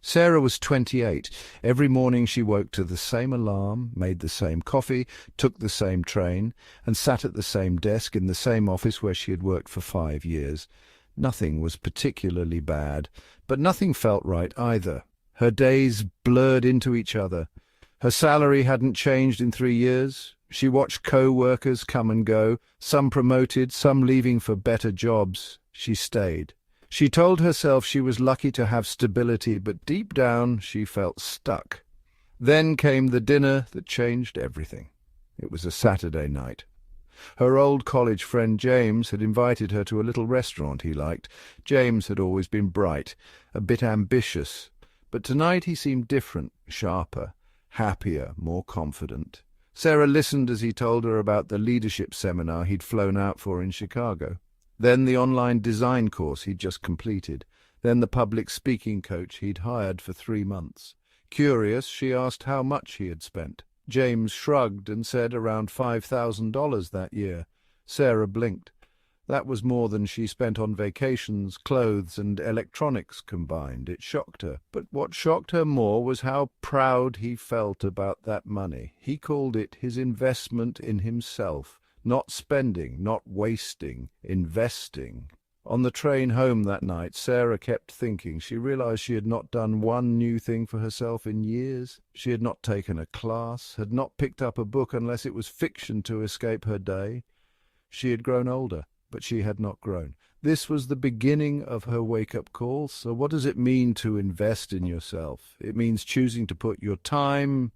Sarah was 28. Every morning she woke to the same alarm, made the same coffee, took the same train, and sat at the same desk in the same office where she had worked for 5 years. Nothing was particularly bad, but nothing felt right either. Her days blurred into each other. Her salary hadn't changed in 3 years. She watched co-workers come and go, some promoted, some leaving for better jobs. She stayed. She told herself she was lucky to have stability, but deep down she felt stuck. Then came the dinner that changed everything. It was a Saturday night. Her old college friend James had invited her to a little restaurant he liked. James had always been bright, a bit ambitious, but tonight he seemed different, sharper, happier, more confident. Sarah listened as he told her about the leadership seminar he'd flown out for in Chicago. Then the online design course he'd just completed. Then the public speaking coach he'd hired for 3 months. Curious, she asked how much he had spent. James shrugged and said around $5,000 that year. Sarah blinked. That was more than she spent on vacations, clothes, and electronics combined. It shocked her. But what shocked her more was how proud he felt about that money. He called it his investment in himself. Not spending, not wasting, investing. On the train home that night, Sarah kept thinking. She realized she had not done one new thing for herself in years. She had not taken a class, had not picked up a book unless it was fiction to escape her day. She had grown older, but she had not grown. This was the beginning of her wake-up call. So what does it mean to invest in yourself? It means choosing to put your time,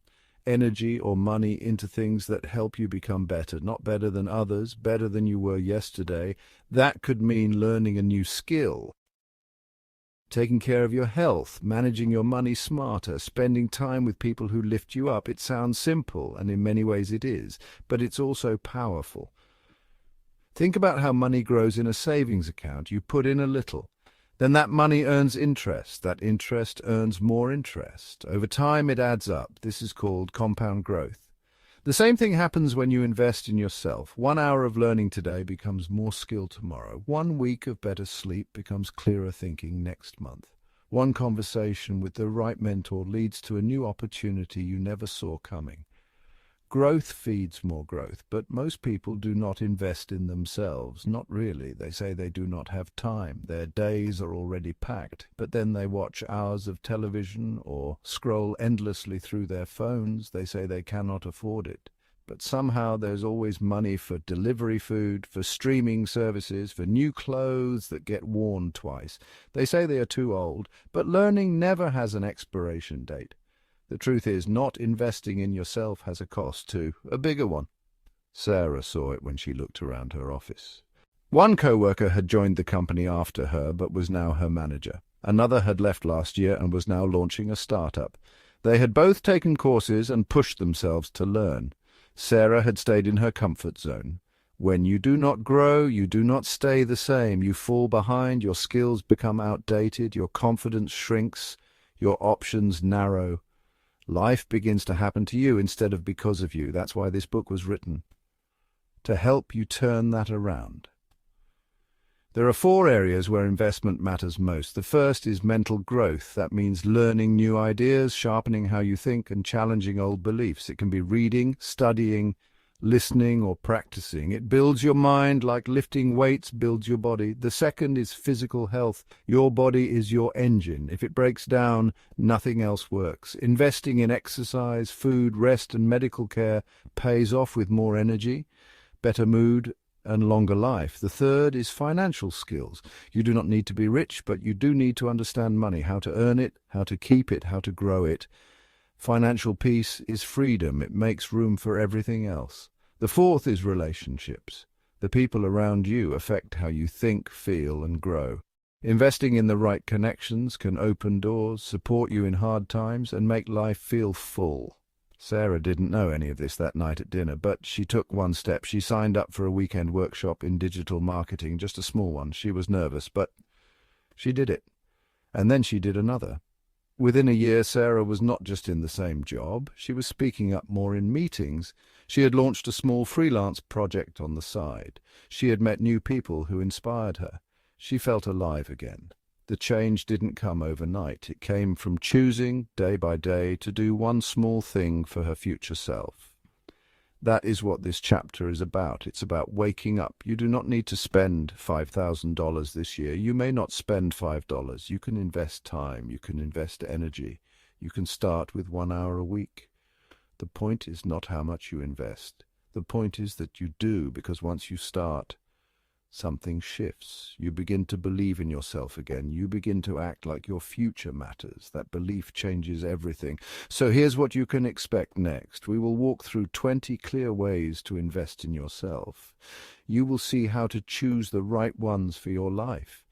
energy, or money into things that help you become better, not better than others, better than you were yesterday. That could mean learning a new skill, taking care of your health, managing your money smarter, spending time with people who lift you up. It sounds simple, and in many ways it is, but it's also powerful. Think about how money grows in a savings account. You put in a little. Then that money earns interest. That interest earns more interest. Over time it adds up. This is called compound growth. The same thing happens when you invest in yourself. 1 hour of learning today becomes more skill tomorrow. 1 week of better sleep becomes clearer thinking next month. 1 conversation with the right mentor leads to a new opportunity you never saw coming. Growth feeds more growth, but most people do not invest in themselves. Not really. They say they do not have time. Their days are already packed, but then they watch hours of television or scroll endlessly through their phones. They say they cannot afford it. But somehow there's always money for delivery food, for streaming services, for new clothes that get worn twice. They say they are too old, but learning never has an expiration date. The truth is, not investing in yourself has a cost too, a bigger one. Sarah saw it when she looked around her office. 1 co-worker had joined the company after her, but was now her manager. Another had left last year and was now launching a startup. They had both taken courses and pushed themselves to learn. Sarah had stayed in her comfort zone. When you do not grow, you do not stay the same. You fall behind, your skills become outdated, your confidence shrinks, your options narrow. Life begins to happen to you instead of because of you. That's why this book was written, to help you turn that around. There are 4 areas where investment matters most. The first is mental growth. That means learning new ideas, sharpening how you think, and challenging old beliefs. It can be reading, studying, listening, or practicing. It builds your mind like lifting weights builds your body. The second is physical health. Your body is your engine. If it breaks down, nothing else works. Investing in exercise, food, rest, and medical care pays off with more energy, better mood, and longer life. The third is financial skills. You do not need to be rich, but you do need to understand money, how to earn it, how to keep it, how to grow it. Financial peace is freedom. It makes room for everything else. The fourth is relationships. The people around you affect how you think, feel, and grow. Investing in the right connections can open doors, support you in hard times, and make life feel full. Sarah didn't know any of this that night at dinner, but she took 1 step. She signed up for a weekend workshop in digital marketing, just a small one. She was nervous, but she did it. And then she did another. Within a year, Sarah was not just in the same job. She was speaking up more in meetings. She had launched a small freelance project on the side. She had met new people who inspired her. She felt alive again. The change didn't come overnight. It came from choosing, day by day, to do one small thing for her future self. That is what this chapter is about. It's about waking up. You do not need to spend $5,000 this year. You may not spend $5. You can invest time. You can invest energy. You can start with 1 hour a week. The point is not how much you invest. The point is that you do, because once you start, something shifts. You begin to believe in yourself again. You begin to act like your future matters. That belief changes everything. So here's what you can expect next. We will walk through 20 clear ways to invest in yourself. You will see how to choose the right ones for your life.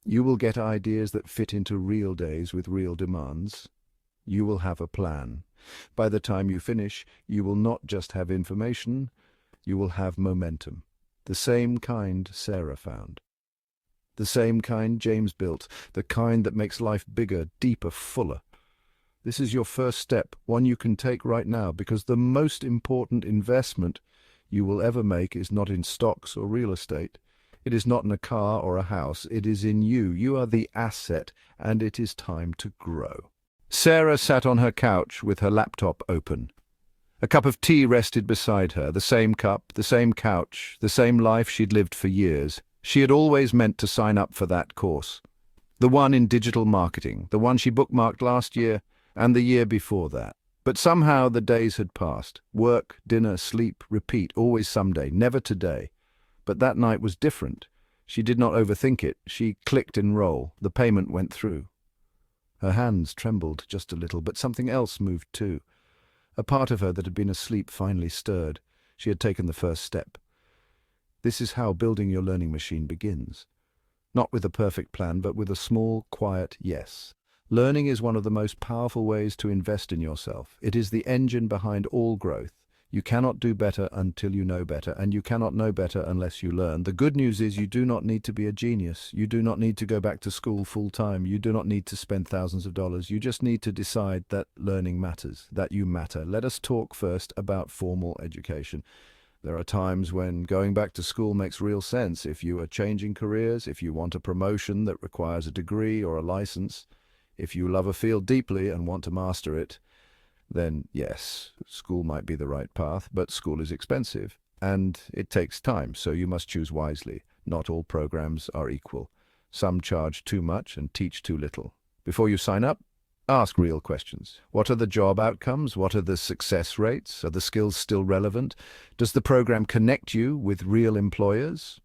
You will get ideas that fit into real days with real demands. You will have a plan. By the time you finish, you will not just have information, you will have momentum. The same kind Sarah found. The same kind James built, the kind that makes life bigger, deeper, fuller. This is your first step, one you can take right now, because the most important investment you will ever make is not in stocks or real estate. It is not in a car or a house. It is in you. You are the asset, and it is time to grow. Sarah sat on her couch with her laptop open. A cup of tea rested beside her, the same cup, the same couch, the same life she'd lived for years. She had always meant to sign up for that course. The one in digital marketing, the one she bookmarked last year and the year before that. But somehow the days had passed. Work, dinner, sleep, repeat, always someday, never today. But that night was different. She did not overthink it. She clicked enroll. The payment went through. Her hands trembled just a little, but something else moved too. A part of her that had been asleep finally stirred. She had taken the first step. This is how building your learning machine begins. Not with a perfect plan, but with a small, quiet yes. Learning is one of the most powerful ways to invest in yourself. It is the engine behind all growth. You cannot do better until you know better, and you cannot know better unless you learn. The good news is you do not need to be a genius. You do not need to go back to school full-time. You do not need to spend thousands of dollars. You just need to decide that learning matters, that you matter. Let us talk first about formal education. There are times when going back to school makes real sense. If you are changing careers, if you want a promotion that requires a degree or a license, if you love a field deeply and want to master it, then yes, school might be the right path, but school is expensive and it takes time, so you must choose wisely. Not all programs are equal. Some charge too much and teach too little. Before you sign up, ask real questions. What are the job outcomes? What are the success rates? Are the skills still relevant? Does the program connect you with real employers?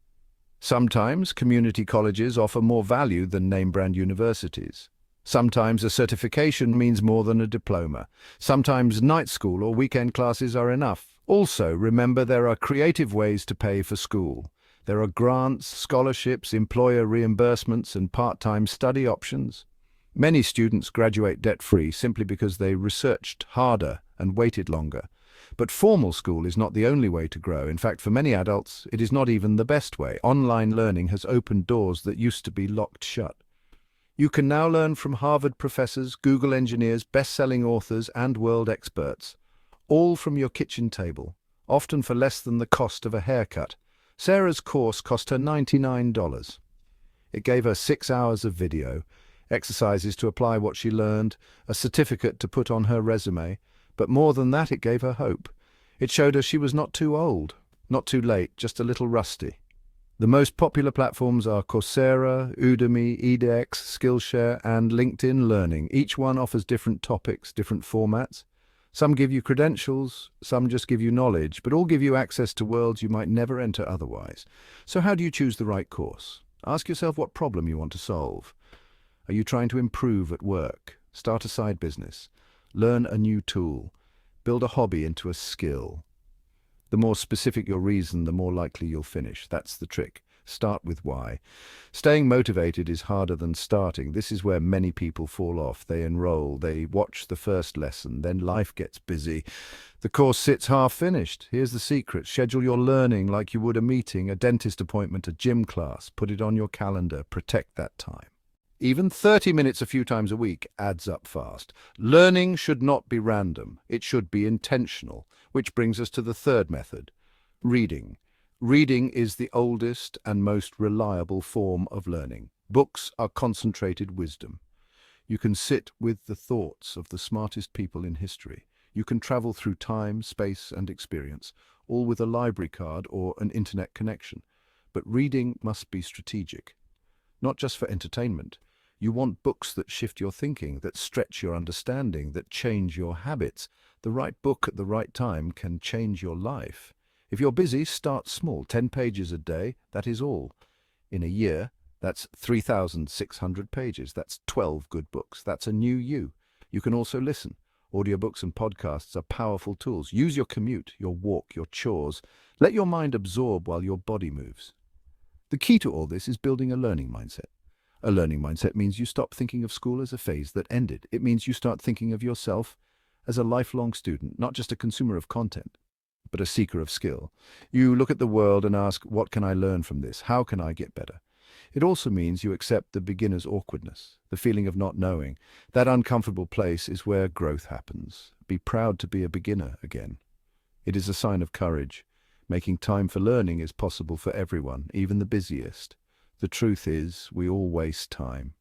Sometimes community colleges offer more value than name-brand universities. Sometimes a certification means more than a diploma. Sometimes night school or weekend classes are enough. Also, remember there are creative ways to pay for school. There are grants, scholarships, employer reimbursements, and part-time study options. Many students graduate debt-free simply because they researched harder and waited longer. But formal school is not the only way to grow. In fact, for many adults, it is not even the best way. Online learning has opened doors that used to be locked shut. You can now learn from Harvard professors, Google engineers, best-selling authors, and world experts, all from your kitchen table, often for less than the cost of a haircut. Sarah's course cost her $99. It gave her 6 hours of video, exercises to apply what she learned, a certificate to put on her resume, but more than that, it gave her hope. It showed her she was not too old, not too late, just a little rusty. The most popular platforms are Coursera, Udemy, edX, Skillshare, and LinkedIn Learning. Each one offers different topics, different formats. Some give you credentials, some just give you knowledge, but all give you access to worlds you might never enter otherwise. So how do you choose the right course? Ask yourself what problem you want to solve. Are you trying to improve at work? Start a side business? Learn a new tool? Build a hobby into a skill? The more specific your reason, the more likely you'll finish. That's the trick. Start with why. Staying motivated is harder than starting. This is where many people fall off. They enroll, they watch the first lesson, then life gets busy. The course sits half finished. Here's the secret. Schedule your learning like you would a meeting, a dentist appointment, a gym class. Put it on your calendar. Protect that time. Even 30 minutes a few times a week adds up fast. Learning should not be random. It should be intentional, which brings us to the third method, reading. Reading is the oldest and most reliable form of learning. Books are concentrated wisdom. You can sit with the thoughts of the smartest people in history. You can travel through time, space, and experience, all with a library card or an internet connection. But reading must be strategic, not just for entertainment. You want books that shift your thinking, that stretch your understanding, that change your habits. The right book at the right time can change your life. If you're busy, start small. 10 pages a day, that is all. In a year, that's 3,600 pages. That's 12 good books. That's a new you. You can also listen. Audiobooks and podcasts are powerful tools. Use your commute, your walk, your chores. Let your mind absorb while your body moves. The key to all this is building a learning mindset. A learning mindset means you stop thinking of school as a phase that ended. It means you start thinking of yourself as a lifelong student, not just a consumer of content, but a seeker of skill. You look at the world and ask, what can I learn from this? How can I get better? It also means you accept the beginner's awkwardness, the feeling of not knowing. That uncomfortable place is where growth happens. Be proud to be a beginner again. It is a sign of courage. Making time for learning is possible for everyone, even the busiest. The truth is, we all waste time.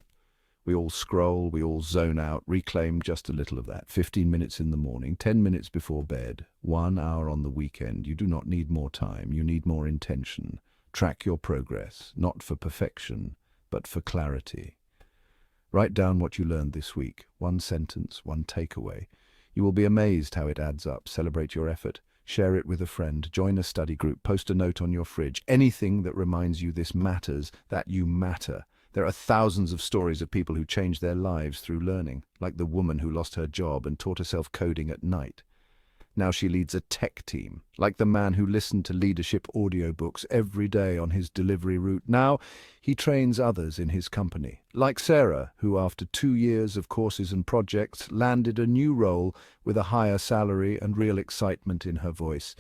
We all scroll, we all zone out. Reclaim just a little of that. 15 minutes in the morning, 10 minutes before bed, 1 hour on the weekend. You do not need more time, you need more intention. Track your progress, not for perfection, but for clarity. Write down what you learned this week. One sentence, one takeaway. You will be amazed how it adds up. Celebrate your effort. Share it with a friend. Join a study group. Post a note on your fridge. Anything that reminds you this matters, that you matter. There are thousands of stories of people who changed their lives through learning, like the woman who lost her job and taught herself coding at night. Now she leads a tech team, like the man who listened to leadership audiobooks every day on his delivery route. Now he trains others in his company, like Sarah, who after 2 years of courses and projects landed a new role with a higher salary and real excitement in her voice.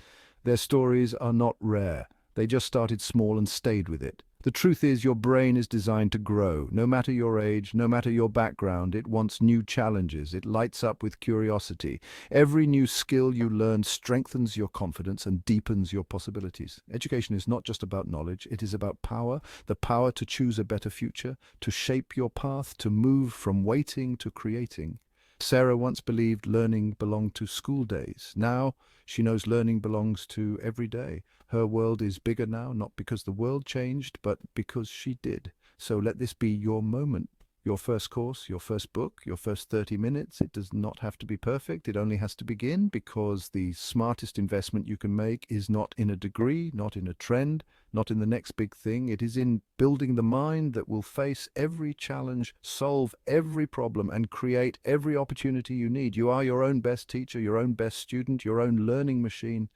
Their stories are not rare. They just started small and stayed with it. The truth is, your brain is designed to grow. No matter your age, no matter your background, it wants new challenges. It lights up with curiosity. Every new skill you learn strengthens your confidence and deepens your possibilities. Education is not just about knowledge, it is about power, the power to choose a better future, to shape your path, to move from waiting to creating. Sarah once believed learning belonged to school days. Now she knows learning belongs to every day. Her world is bigger now, not because the world changed, but because she did. So let this be your moment. Your first course, your first book, your first 30 minutes. It does not have to be perfect. It only has to begin, because the smartest investment you can make is not in a degree, not in a trend, not in the next big thing. It is in building the mind that will face every challenge, solve every problem, and create every opportunity you need. You are your own best teacher, your own best student, your own learning machine,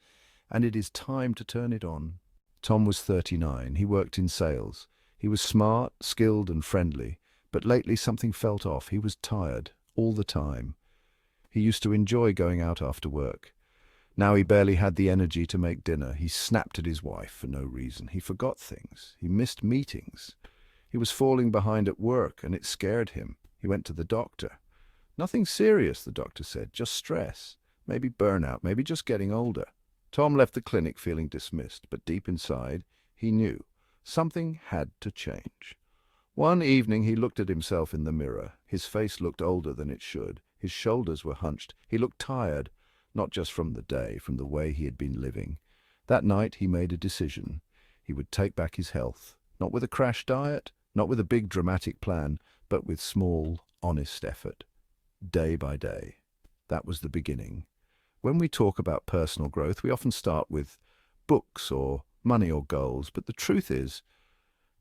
and it is time to turn it on. Tom was 39. He worked in sales. He was smart, skilled, and friendly. But lately something felt off. He was tired, all the time. He used to enjoy going out after work. Now he barely had the energy to make dinner. He snapped at his wife for no reason. He forgot things. He missed meetings. He was falling behind at work, and it scared him. He went to the doctor. Nothing serious, the doctor said, just stress. Maybe burnout, maybe just getting older. Tom left the clinic feeling dismissed, but deep inside, he knew something had to change. One evening he looked at himself in the mirror. His face looked older than it should. His shoulders were hunched. He looked tired, not just from the day, from the way he had been living. That night he made a decision. He would take back his health, not with a crash diet, not with a big dramatic plan, but with small, honest effort, day by day. That was the beginning. When we talk about personal growth, we often start with books or money or goals, but the truth is,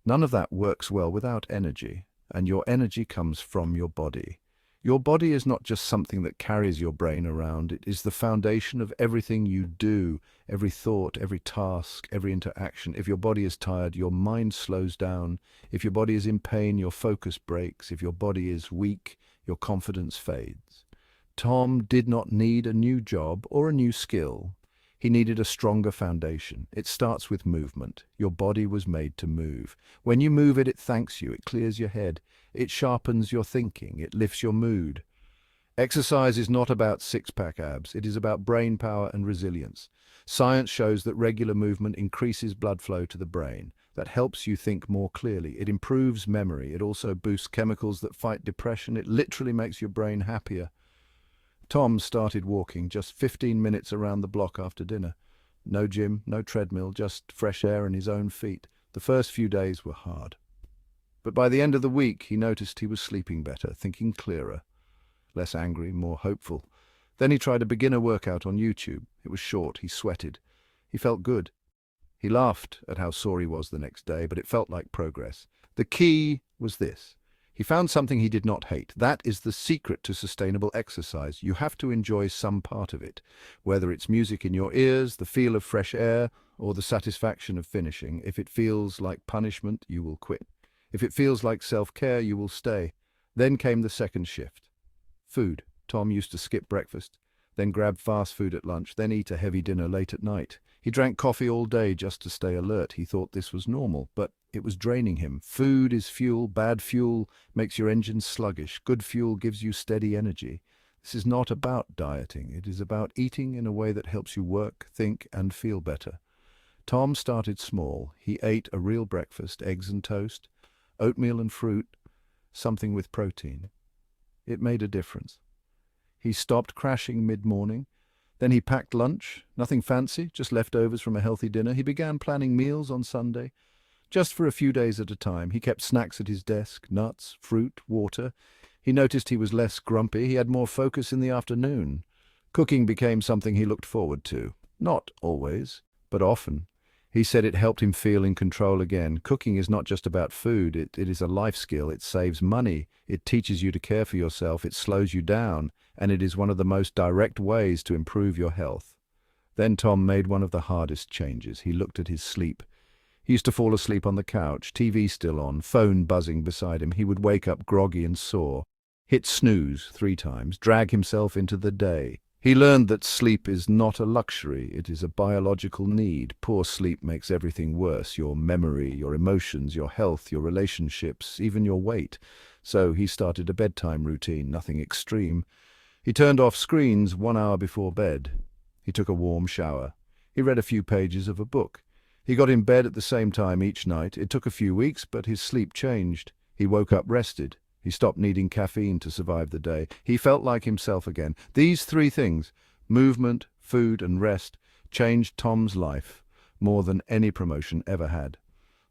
none of that works well without energy, and your energy comes from your body. Your body is not just something that carries your brain around. It is the foundation of everything you do, every thought, every task, every interaction. If your body is tired, your mind slows down. If your body is in pain, your focus breaks. If your body is weak, your confidence fades. Tom did not need a new job or a new skill. He needed a stronger foundation. It starts with movement. Your body was made to move. When you move it, it thanks you. It clears your head. It sharpens your thinking. It lifts your mood. Exercise is not about six-pack abs. It is about brain power and resilience. Science shows that regular movement increases blood flow to the brain. that helps you think more clearly. It improves memory. It also boosts chemicals that fight depression. It literally makes your brain happier. Tom started walking just 15 minutes around the block after dinner. No gym, no treadmill, just fresh air and his own feet. The first few days were hard. But by the end of the week, he noticed he was sleeping better, thinking clearer, less angry, more hopeful. Then he tried a beginner workout on YouTube. It was short. He sweated. He felt good. He laughed at how sore he was the next day, but it felt like progress. The key was this. He found something he did not hate. That is the secret to sustainable exercise. You have to enjoy some part of it, whether it's music in your ears, the feel of fresh air, or the satisfaction of finishing. If it feels like punishment, you will quit. If it feels like self-care, you will stay. Then came the second shift. Food. Tom used to skip breakfast, then grab fast food at lunch, then eat a heavy dinner late at night. He drank coffee all day just to stay alert. He thought this was normal, but it was draining him. Food is fuel. Bad fuel makes your engine sluggish. Good fuel gives you steady energy. This is not about dieting. It is about eating in a way that helps you work, think, and feel better. Tom started small. He ate a real breakfast, eggs and toast, oatmeal and fruit, something with protein. It made a difference. He stopped crashing mid-morning. Then he packed lunch, nothing fancy, just leftovers from a healthy dinner. He began planning meals on Sunday, just for a few days at a time. He kept snacks at his desk, nuts, fruit, water. He noticed he was less grumpy. He had more focus in the afternoon. Cooking became something he looked forward to. Not always, but often. He said it helped him feel in control again. Cooking is not just about food. It is a life skill. It saves money. It teaches you to care for yourself. It slows you down. And it is one of the most direct ways to improve your health. Then Tom made one of the hardest changes. He looked at his sleep. He used to fall asleep on the couch, TV still on, phone buzzing beside him. He would wake up groggy and sore, hit snooze 3 times, drag himself into the day. He learned that sleep is not a luxury. It is a biological need. Poor sleep makes everything worse. Your memory, your emotions, your health, your relationships, even your weight. So he started a bedtime routine, nothing extreme. He turned off screens 1 hour before bed. He took a warm shower. He read a few pages of a book. He got in bed at the same time each night. It took a few weeks, but his sleep changed. He woke up rested. He stopped needing caffeine to survive the day. He felt like himself again. These 3 things, movement, food, and rest, changed Tom's life more than any promotion ever had.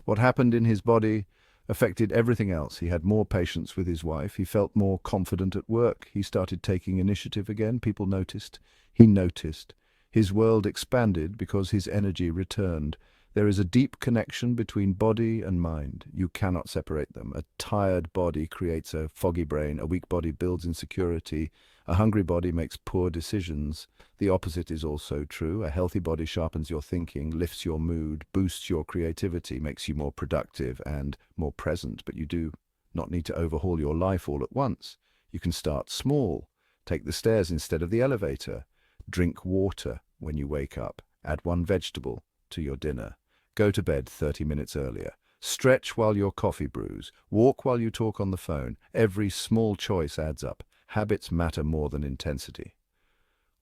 What happened in his body affected everything else. He had more patience with his wife. He felt more confident at work. He started taking initiative again. People noticed. He noticed. His world expanded because his energy returned. There is a deep connection between body and mind. You cannot separate them. A tired body creates a foggy brain. A weak body builds insecurity. A hungry body makes poor decisions. The opposite is also true. A healthy body sharpens your thinking, lifts your mood, boosts your creativity, makes you more productive and more present. But you do not need to overhaul your life all at once. You can start small. Take the stairs instead of the elevator. Drink water when you wake up. Add 1 vegetable to your dinner. Go to bed 30 minutes earlier. Stretch while your coffee brews. Walk while you talk on the phone. Every small choice adds up. Habits matter more than intensity.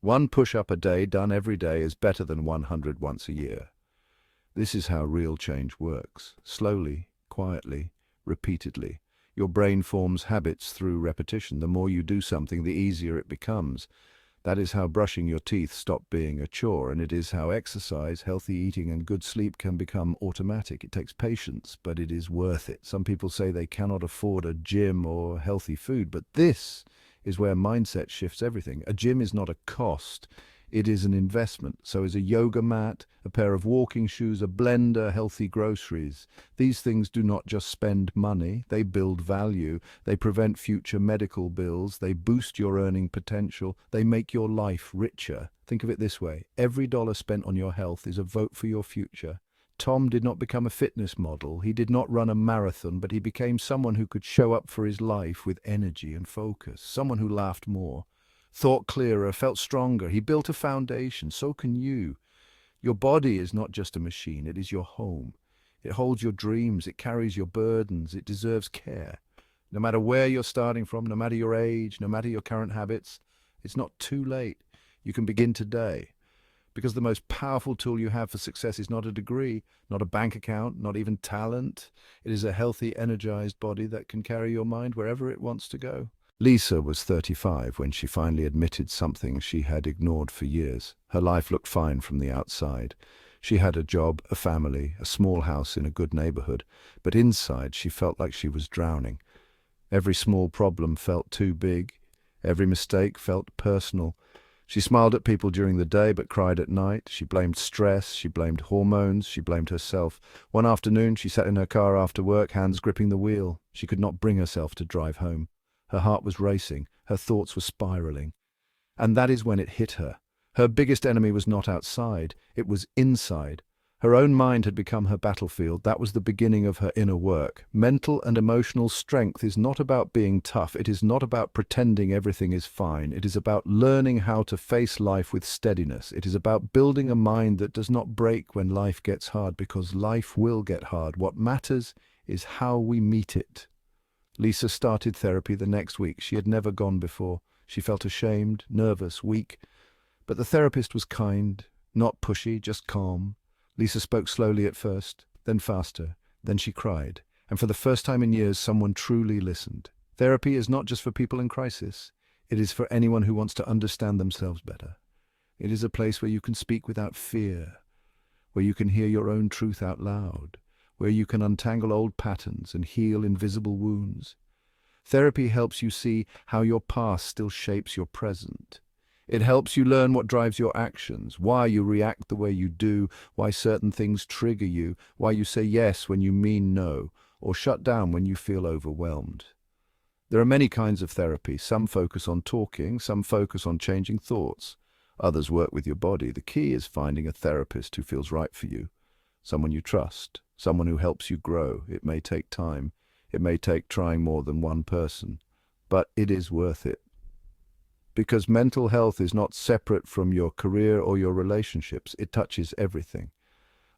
1 push-up a day done every day is better than 100 once a year. This is how real change works. Slowly, quietly, repeatedly. Your brain forms habits through repetition. The more you do something, the easier it becomes. That is how brushing your teeth stopped being a chore, and it is how exercise, healthy eating, and good sleep can become automatic. It takes patience, but it is worth it. Some people say they cannot afford a gym or healthy food, but this is where mindset shifts everything. A gym is not a cost. It is an investment. So is a yoga mat, a pair of walking shoes, a blender, healthy groceries. These things do not just spend money. They build value. They prevent future medical bills. They boost your earning potential. They make your life richer. Think of it this way. Every dollar spent on your health is a vote for your future. Tom did not become a fitness model. He did not run a marathon, but he became someone who could show up for his life with energy and focus. Someone who laughed more, thought clearer, felt stronger. He built a foundation. So can you. Your body is not just a machine. It is your home. It holds your dreams. It carries your burdens. It deserves care. No matter where you're starting from, no matter your age, no matter your current habits, it's not too late. You can begin today. Because the most powerful tool you have for success is not a degree, not a bank account, not even talent. It is a healthy, energized body that can carry your mind wherever it wants to go. Lisa was 35 when she finally admitted something she had ignored for years. Her life looked fine from the outside. She had a job, a family, a small house in a good neighborhood, but inside she felt like she was drowning. Every small problem felt too big. Every mistake felt personal. She smiled at people during the day but cried at night. She blamed stress, she blamed hormones, she blamed herself. One afternoon she sat in her car after work, hands gripping the wheel. She could not bring herself to drive home. Her heart was racing, her thoughts were spiraling. And that is when it hit her. Her biggest enemy was not outside, it was inside. Her own mind had become her battlefield. That was the beginning of her inner work. Mental and emotional strength is not about being tough. It is not about pretending everything is fine. It is about learning how to face life with steadiness. It is about building a mind that does not break when life gets hard, because life will get hard. What matters is how we meet it. Lisa started therapy the next week. She had never gone before. She felt ashamed, nervous, weak. But the therapist was kind, not pushy, just calm. Lisa spoke slowly at first, then faster, then she cried. And for the first time in years, someone truly listened. Therapy is not just for people in crisis. It is for anyone who wants to understand themselves better. It is a place where you can speak without fear, where you can hear your own truth out loud, where you can untangle old patterns and heal invisible wounds. Therapy helps you see how your past still shapes your present. It helps you learn what drives your actions, why you react the way you do, why certain things trigger you, why you say yes when you mean no, or shut down when you feel overwhelmed. There are many kinds of therapy. Some focus on talking, some focus on changing thoughts. Others work with your body. The key is finding a therapist who feels right for you, someone you trust, someone who helps you grow. It may take time. It may take trying more than one person, but it is worth it. Because mental health is not separate from your career or your relationships. It touches everything.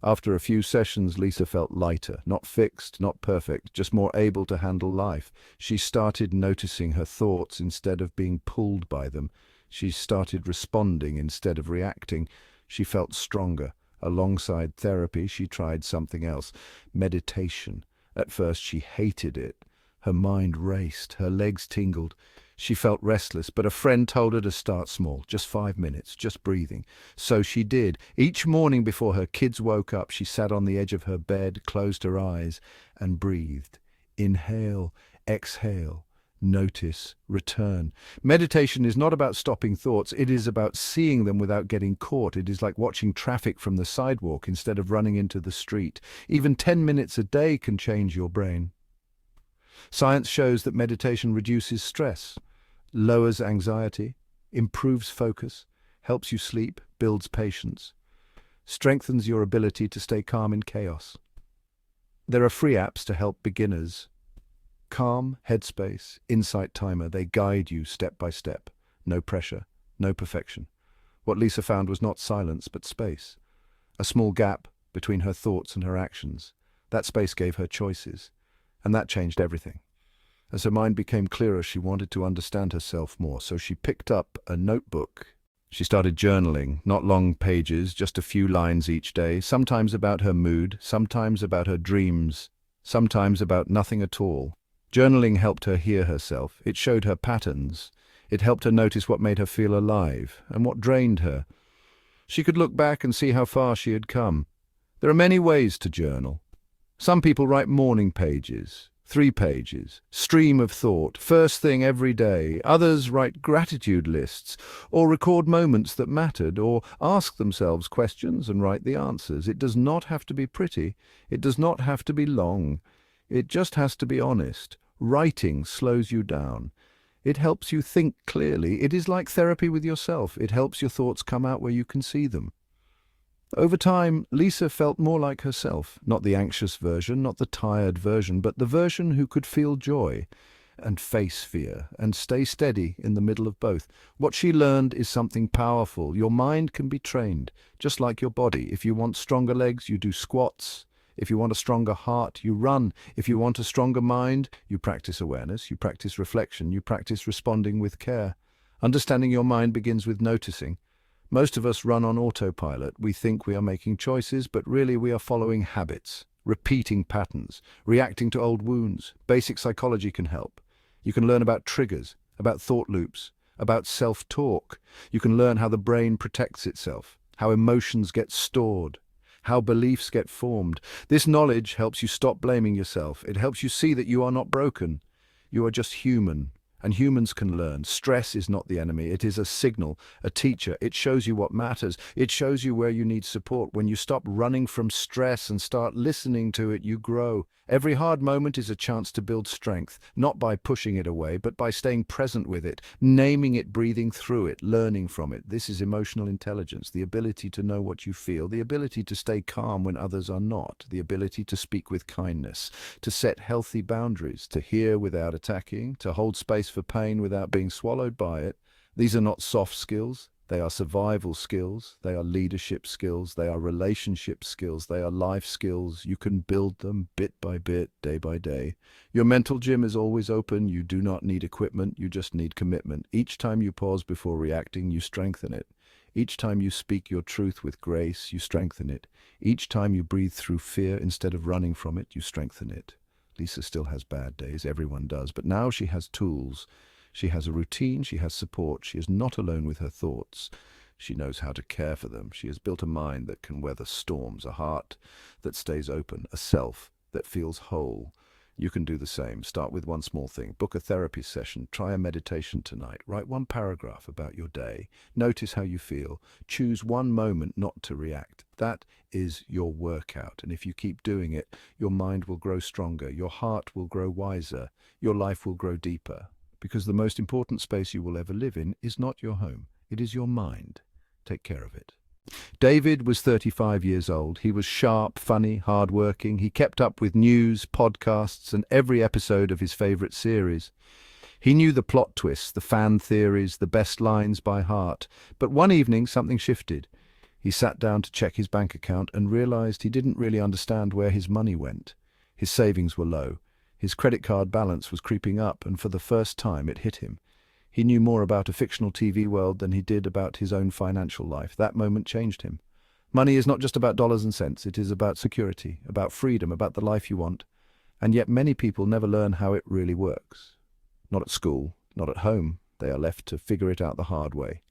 After a few sessions, Lisa felt lighter, not fixed, not perfect, just more able to handle life. She started noticing her thoughts instead of being pulled by them. She started responding instead of reacting. She felt stronger. Alongside therapy, she tried something else, meditation. At first, she hated it. Her mind raced, her legs tingled. She felt restless, but a friend told her to start small, just 5 minutes, just breathing. So she did. Each morning before her kids woke up, she sat on the edge of her bed, closed her eyes, and breathed. Inhale, exhale, notice, return. Meditation is not about stopping thoughts. It is about seeing them without getting caught. It is like watching traffic from the sidewalk instead of running into the street. Even 10 minutes a day can change your brain. Science shows that meditation reduces stress, lowers anxiety, improves focus, helps you sleep, builds patience, strengthens your ability to stay calm in chaos. There are free apps to help beginners. Calm, Headspace, Insight Timer, they guide you step by step. No pressure, no perfection. What Lisa found was not silence, but space. A small gap between her thoughts and her actions. That space gave her choices. And that changed everything. As her mind became clearer, she wanted to understand herself more, so she picked up a notebook. She started journaling, not long pages, just a few lines each day, sometimes about her mood, sometimes about her dreams, sometimes about nothing at all. Journaling helped her hear herself. It showed her patterns. It helped her notice what made her feel alive and what drained her. She could look back and see how far she had come. There are many ways to journal. Some people write morning pages, 3 pages, stream of thought, first thing every day. Others write gratitude lists, or record moments that mattered, or ask themselves questions and write the answers. It does not have to be pretty. It does not have to be long. It just has to be honest. Writing slows you down. It helps you think clearly. It is like therapy with yourself. It helps your thoughts come out where you can see them. Over time, Lisa felt more like herself, not the anxious version, not the tired version, but the version who could feel joy and face fear and stay steady in the middle of both. What she learned is something powerful. Your mind can be trained, just like your body. If you want stronger legs, you do squats. If you want a stronger heart, you run. If you want a stronger mind, you practice awareness, you practice reflection, you practice responding with care. Understanding your mind begins with noticing. Most of us run on autopilot. We think we are making choices, but really we are following habits, repeating patterns, reacting to old wounds. Basic psychology can help. You can learn about triggers, about thought loops, about self-talk. You can learn how the brain protects itself, how emotions get stored, how beliefs get formed. This knowledge helps you stop blaming yourself. It helps you see that you are not broken. You are just human. And humans can learn. Stress is not the enemy. It is a signal, a teacher. It shows you what matters. It shows you where you need support. When you stop running from stress and start listening to it, you grow. Every hard moment is a chance to build strength, not by pushing it away, but by staying present with it, naming it, breathing through it, learning from it. This is emotional intelligence, the ability to know what you feel, the ability to stay calm when others are not, the ability to speak with kindness, to set healthy boundaries, to hear without attacking, to hold space for pain without being swallowed by it. These are not soft skills. They are survival skills, they are leadership skills, they are relationship skills, they are life skills. You can build them bit by bit, day by day. Your mental gym is always open. You do not need equipment, you just need commitment. Each time you pause before reacting, you strengthen it. Each time you speak your truth with grace, you strengthen it. Each time you breathe through fear instead of running from it, you strengthen it. Lisa still has bad days, everyone does, but now she has tools. She has a routine, she has support, she is not alone with her thoughts. She knows how to care for them. She has built a mind that can weather storms, a heart that stays open, a self that feels whole. You can do the same. Start with one small thing. Book a therapy session. Try a meditation tonight. Write one paragraph about your day. Notice how you feel. Choose one moment not to react. That is your workout. And if you keep doing it, your mind will grow stronger. Your heart will grow wiser. Your life will grow deeper. Because the most important space you will ever live in is not your home. It is your mind. Take care of it. David was 35 years old. He was sharp, funny, hard-working. He kept up with news, podcasts, and every episode of his favorite series. He knew the plot twists, the fan theories, the best lines by heart. But one evening, something shifted. He sat down to check his bank account and realized he didn't really understand where his money went. His savings were low. His credit card balance was creeping up, and for the first time it hit him. He knew more about a fictional TV world than he did about his own financial life. That moment changed him. Money is not just about dollars and cents. It is about security, about freedom, about the life you want. And yet many people never learn how it really works. Not at school, not at home. They are left to figure it out the hard way.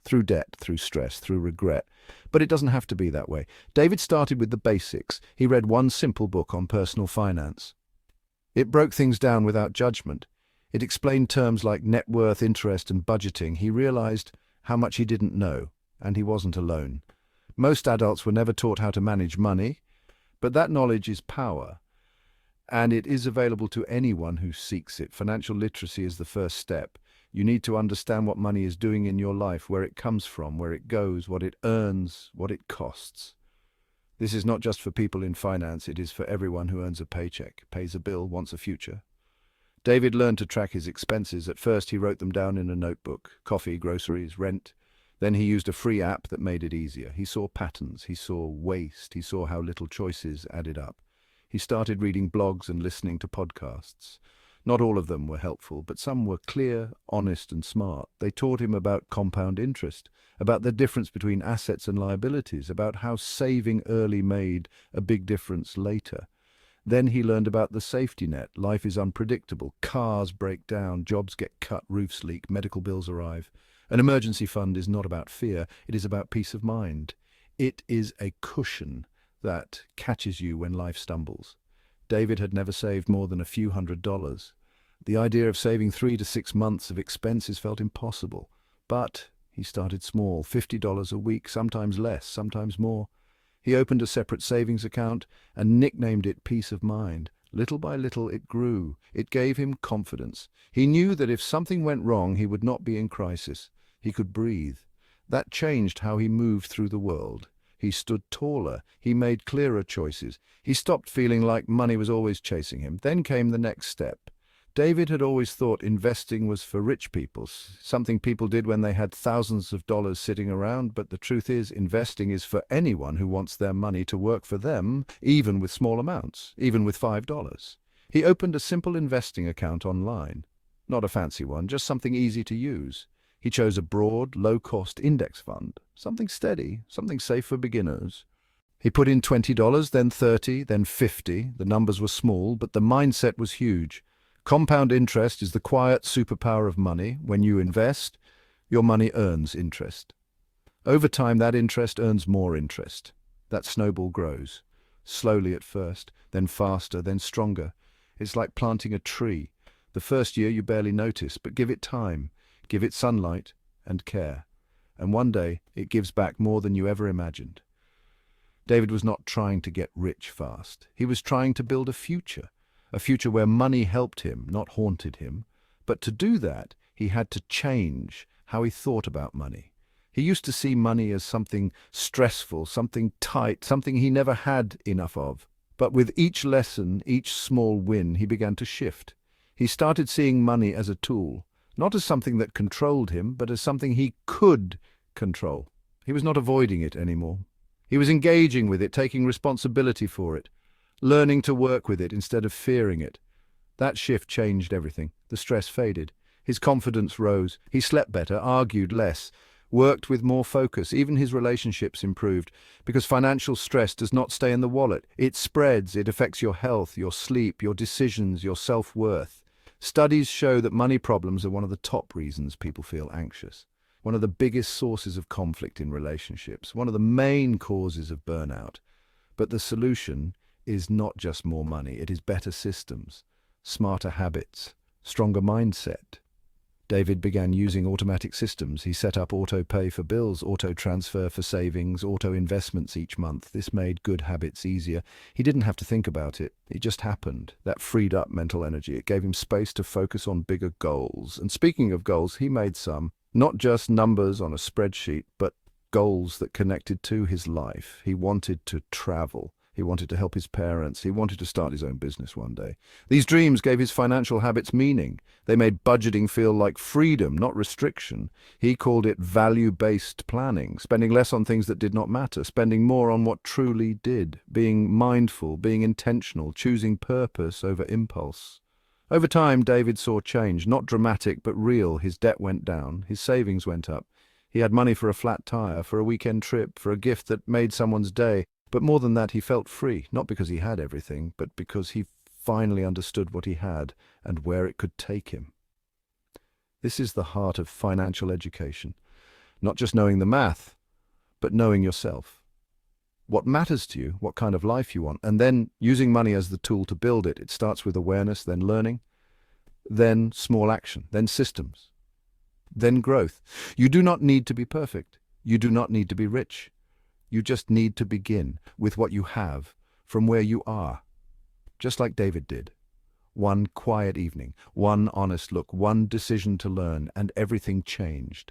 Through debt, through stress, through regret. But it doesn't have to be that way. David started with the basics. He read one simple book on personal finance. It broke things down without judgment. It explained terms like net worth, interest, and budgeting. He realized how much he didn't know, and he wasn't alone. Most adults were never taught how to manage money, but that knowledge is power, and it is available to anyone who seeks it. Financial literacy is the first step. You need to understand what money is doing in your life, where it comes from, where it goes, what it earns, what it costs. This is not just for people in finance, it is for everyone who earns a paycheck, pays a bill, wants a future. David learned to track his expenses. At first he wrote them down in a notebook: coffee, groceries, rent. Then he used a free app that made it easier. He saw patterns, he saw waste, he saw how little choices added up. He started reading blogs and listening to podcasts. Not all of them were helpful, but some were clear, honest, and smart. They taught him about compound interest, about the difference between assets and liabilities, about how saving early made a big difference later. Then he learned about the safety net. Life is unpredictable. Cars break down, jobs get cut, roofs leak, medical bills arrive. An emergency fund is not about fear, it is about peace of mind. It is a cushion that catches you when life stumbles. David had never saved more than a few $100s. The idea of saving 3 to 6 months of expenses felt impossible. But he started small, $50 a week, sometimes less, sometimes more. He opened a separate savings account and nicknamed it Peace of Mind. Little by little it grew. It gave him confidence. He knew that if something went wrong, he would not be in crisis. He could breathe. That changed how he moved through the world. He stood taller. He made clearer choices. He stopped feeling like money was always chasing him. Then came the next step. David had always thought investing was for rich people, something people did when they had thousands of dollars sitting around, but the truth is investing is for anyone who wants their money to work for them, even with small amounts, even with $5. He opened a simple investing account online. Not a fancy one, just something easy to use. He chose a broad, low-cost index fund, something steady, something safe for beginners. He put in $20, then 30, then 50. The numbers were small, but the mindset was huge. Compound interest is the quiet superpower of money. When you invest, your money earns interest. Over time, that interest earns more interest. That snowball grows. Slowly at first, then faster, then stronger. It's like planting a tree. The first year you barely notice, but give it time, give it sunlight and care. And one day, it gives back more than you ever imagined. David was not trying to get rich fast. He was trying to build a future where money helped him, not haunted him. But to do that, he had to change how he thought about money. He used to see money as something stressful, something tight, something he never had enough of. But with each lesson, each small win, he began to shift. He started seeing money as a tool, not as something that controlled him, but as something he could control. He was not avoiding it anymore. He was engaging with it, taking responsibility for it, learning to work with it instead of fearing it. That shift changed everything. The stress faded. His confidence rose. He slept better, argued less, worked with more focus. Even his relationships improved, because financial stress does not stay in the wallet. It spreads. It affects your health, your sleep, your decisions, your self-worth. Studies show that money problems are one of the top reasons people feel anxious, one of the biggest sources of conflict in relationships, one of the main causes of burnout. But the solution is not just more money. It is better systems, smarter habits, stronger mindset. David began using automatic systems. He set up auto-pay for bills, auto-transfer for savings, auto-investments each month. This made good habits easier. He didn't have to think about it. It just happened. That freed up mental energy. It gave him space to focus on bigger goals. And speaking of goals, he made some. Not just numbers on a spreadsheet, but goals that connected to his life. He wanted to travel. He wanted to help his parents. He wanted to start his own business one day. These dreams gave his financial habits meaning. They made budgeting feel like freedom, not restriction. He called it value-based planning, spending less on things that did not matter, spending more on what truly did, being mindful, being intentional, choosing purpose over impulse. Over time, David saw change, not dramatic but real. His debt went down, his savings went up. He had money for a flat tire, for a weekend trip, for a gift that made someone's day. But more than that, he felt free, not because he had everything, but because he finally understood what he had and where it could take him. This is the heart of financial education. Not just knowing the math, but knowing yourself. What matters to you, what kind of life you want, and then using money as the tool to build it. It starts with awareness, then learning, then small action, then systems, then growth. You do not need to be perfect. You do not need to be rich. You just need to begin with what you have, from where you are. Just like David did. One quiet evening, one honest look, one decision to learn, and everything changed.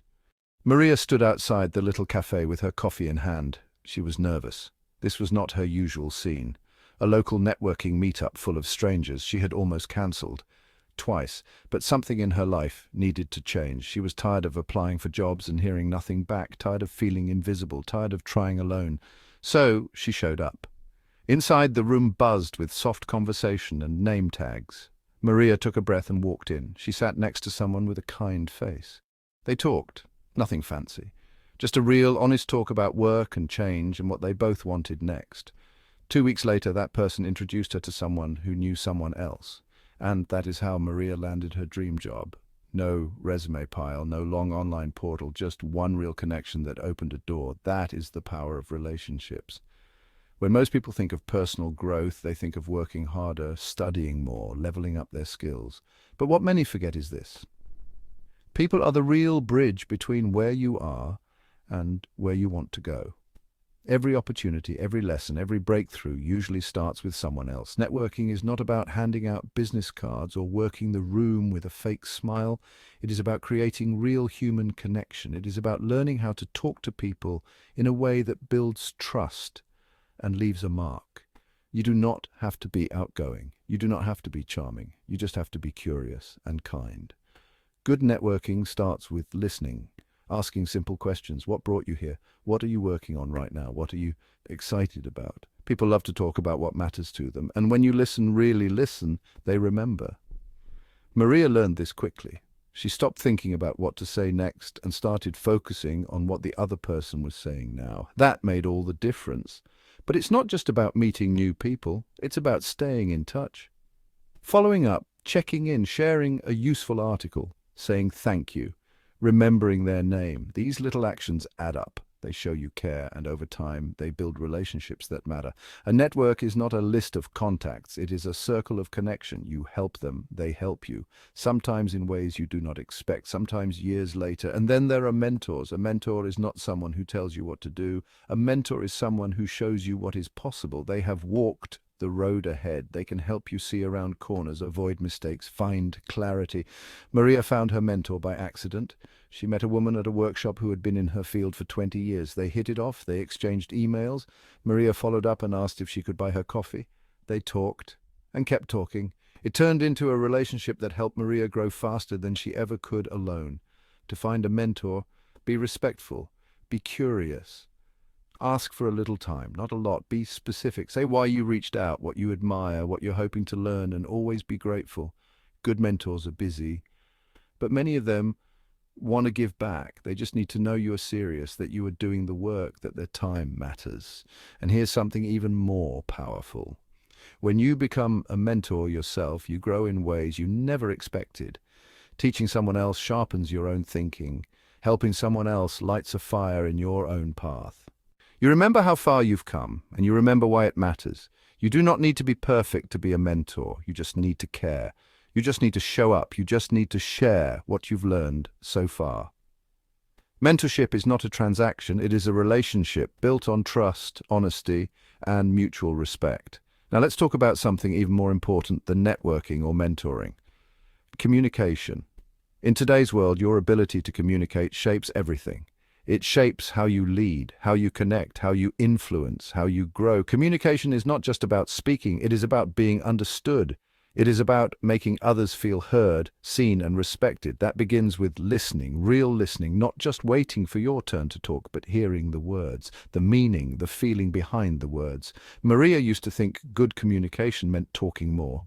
Maria stood outside the little cafe with her coffee in hand. She was nervous. This was not her usual scene. A local networking meetup full of strangers she had almost cancelled. Twice, but something in her life needed to change. She was tired of applying for jobs and hearing nothing back, tired of feeling invisible, tired of trying alone. So she showed up. Inside, the room buzzed with soft conversation and name tags. Maria took a breath and walked in. She sat next to someone with a kind face. They talked, nothing fancy. Just a real, honest talk about work and change and what they both wanted next. 2 weeks later, that person introduced her to someone who knew someone else. And that is how Maria landed her dream job. No resume pile, no long online portal, just one real connection that opened a door. That is the power of relationships. When most people think of personal growth, they think of working harder, studying more, leveling up their skills. But what many forget is this. People are the real bridge between where you are and where you want to go. Every opportunity, every lesson, every breakthrough usually starts with someone else. Networking is not about handing out business cards or working the room with a fake smile. It is about creating real human connection. It is about learning how to talk to people in a way that builds trust and leaves a mark. You do not have to be outgoing. You do not have to be charming. You just have to be curious and kind. Good networking starts with listening. Asking simple questions. What brought you here? What are you working on right now? What are you excited about? People love to talk about what matters to them, and when you listen, really listen, they remember. Maria learned this quickly. She stopped thinking about what to say next and started focusing on what the other person was saying now. That made all the difference. But it's not just about meeting new people, it's about staying in touch. Following up, checking in, sharing a useful article, saying thank you, remembering their name. These little actions add up. They show you care, and over time, they build relationships that matter. A network is not a list of contacts. It is a circle of connection. You help them, they help you. Sometimes in ways you do not expect, sometimes years later. And then there are mentors. A mentor is not someone who tells you what to do. A mentor is someone who shows you what is possible. They have walked the road ahead. They can help you see around corners, avoid mistakes, find clarity. Maria found her mentor by accident. She met a woman at a workshop who had been in her field for 20 years. They hit it off. They exchanged emails. Maria followed up and asked if she could buy her coffee. They talked and kept talking. It turned into a relationship that helped Maria grow faster than she ever could alone. To find a mentor, be respectful, be curious. Ask for a little time, not a lot. Be specific. Say why you reached out, what you admire, what you're hoping to learn, and always be grateful. Good mentors are busy, but many of them want to give back. They just need to know you are serious, that you are doing the work, that their time matters. And here's something even more powerful. When you become a mentor yourself, you grow in ways you never expected. Teaching someone else sharpens your own thinking. Helping someone else lights a fire in your own path. You remember how far you've come, and you remember why it matters. You do not need to be perfect to be a mentor. You just need to care. You just need to show up. You just need to share what you've learned so far. Mentorship is not a transaction. It is a relationship built on trust, honesty, and mutual respect. Now let's talk about something even more important than networking or mentoring. Communication. In today's world, your ability to communicate shapes everything. It shapes how you lead, how you connect, how you influence, how you grow. Communication is not just about speaking, it is about being understood. It is about making others feel heard, seen, and respected. That begins with listening, real listening, not just waiting for your turn to talk, but hearing the words, the meaning, the feeling behind the words. Maria used to think good communication meant talking more,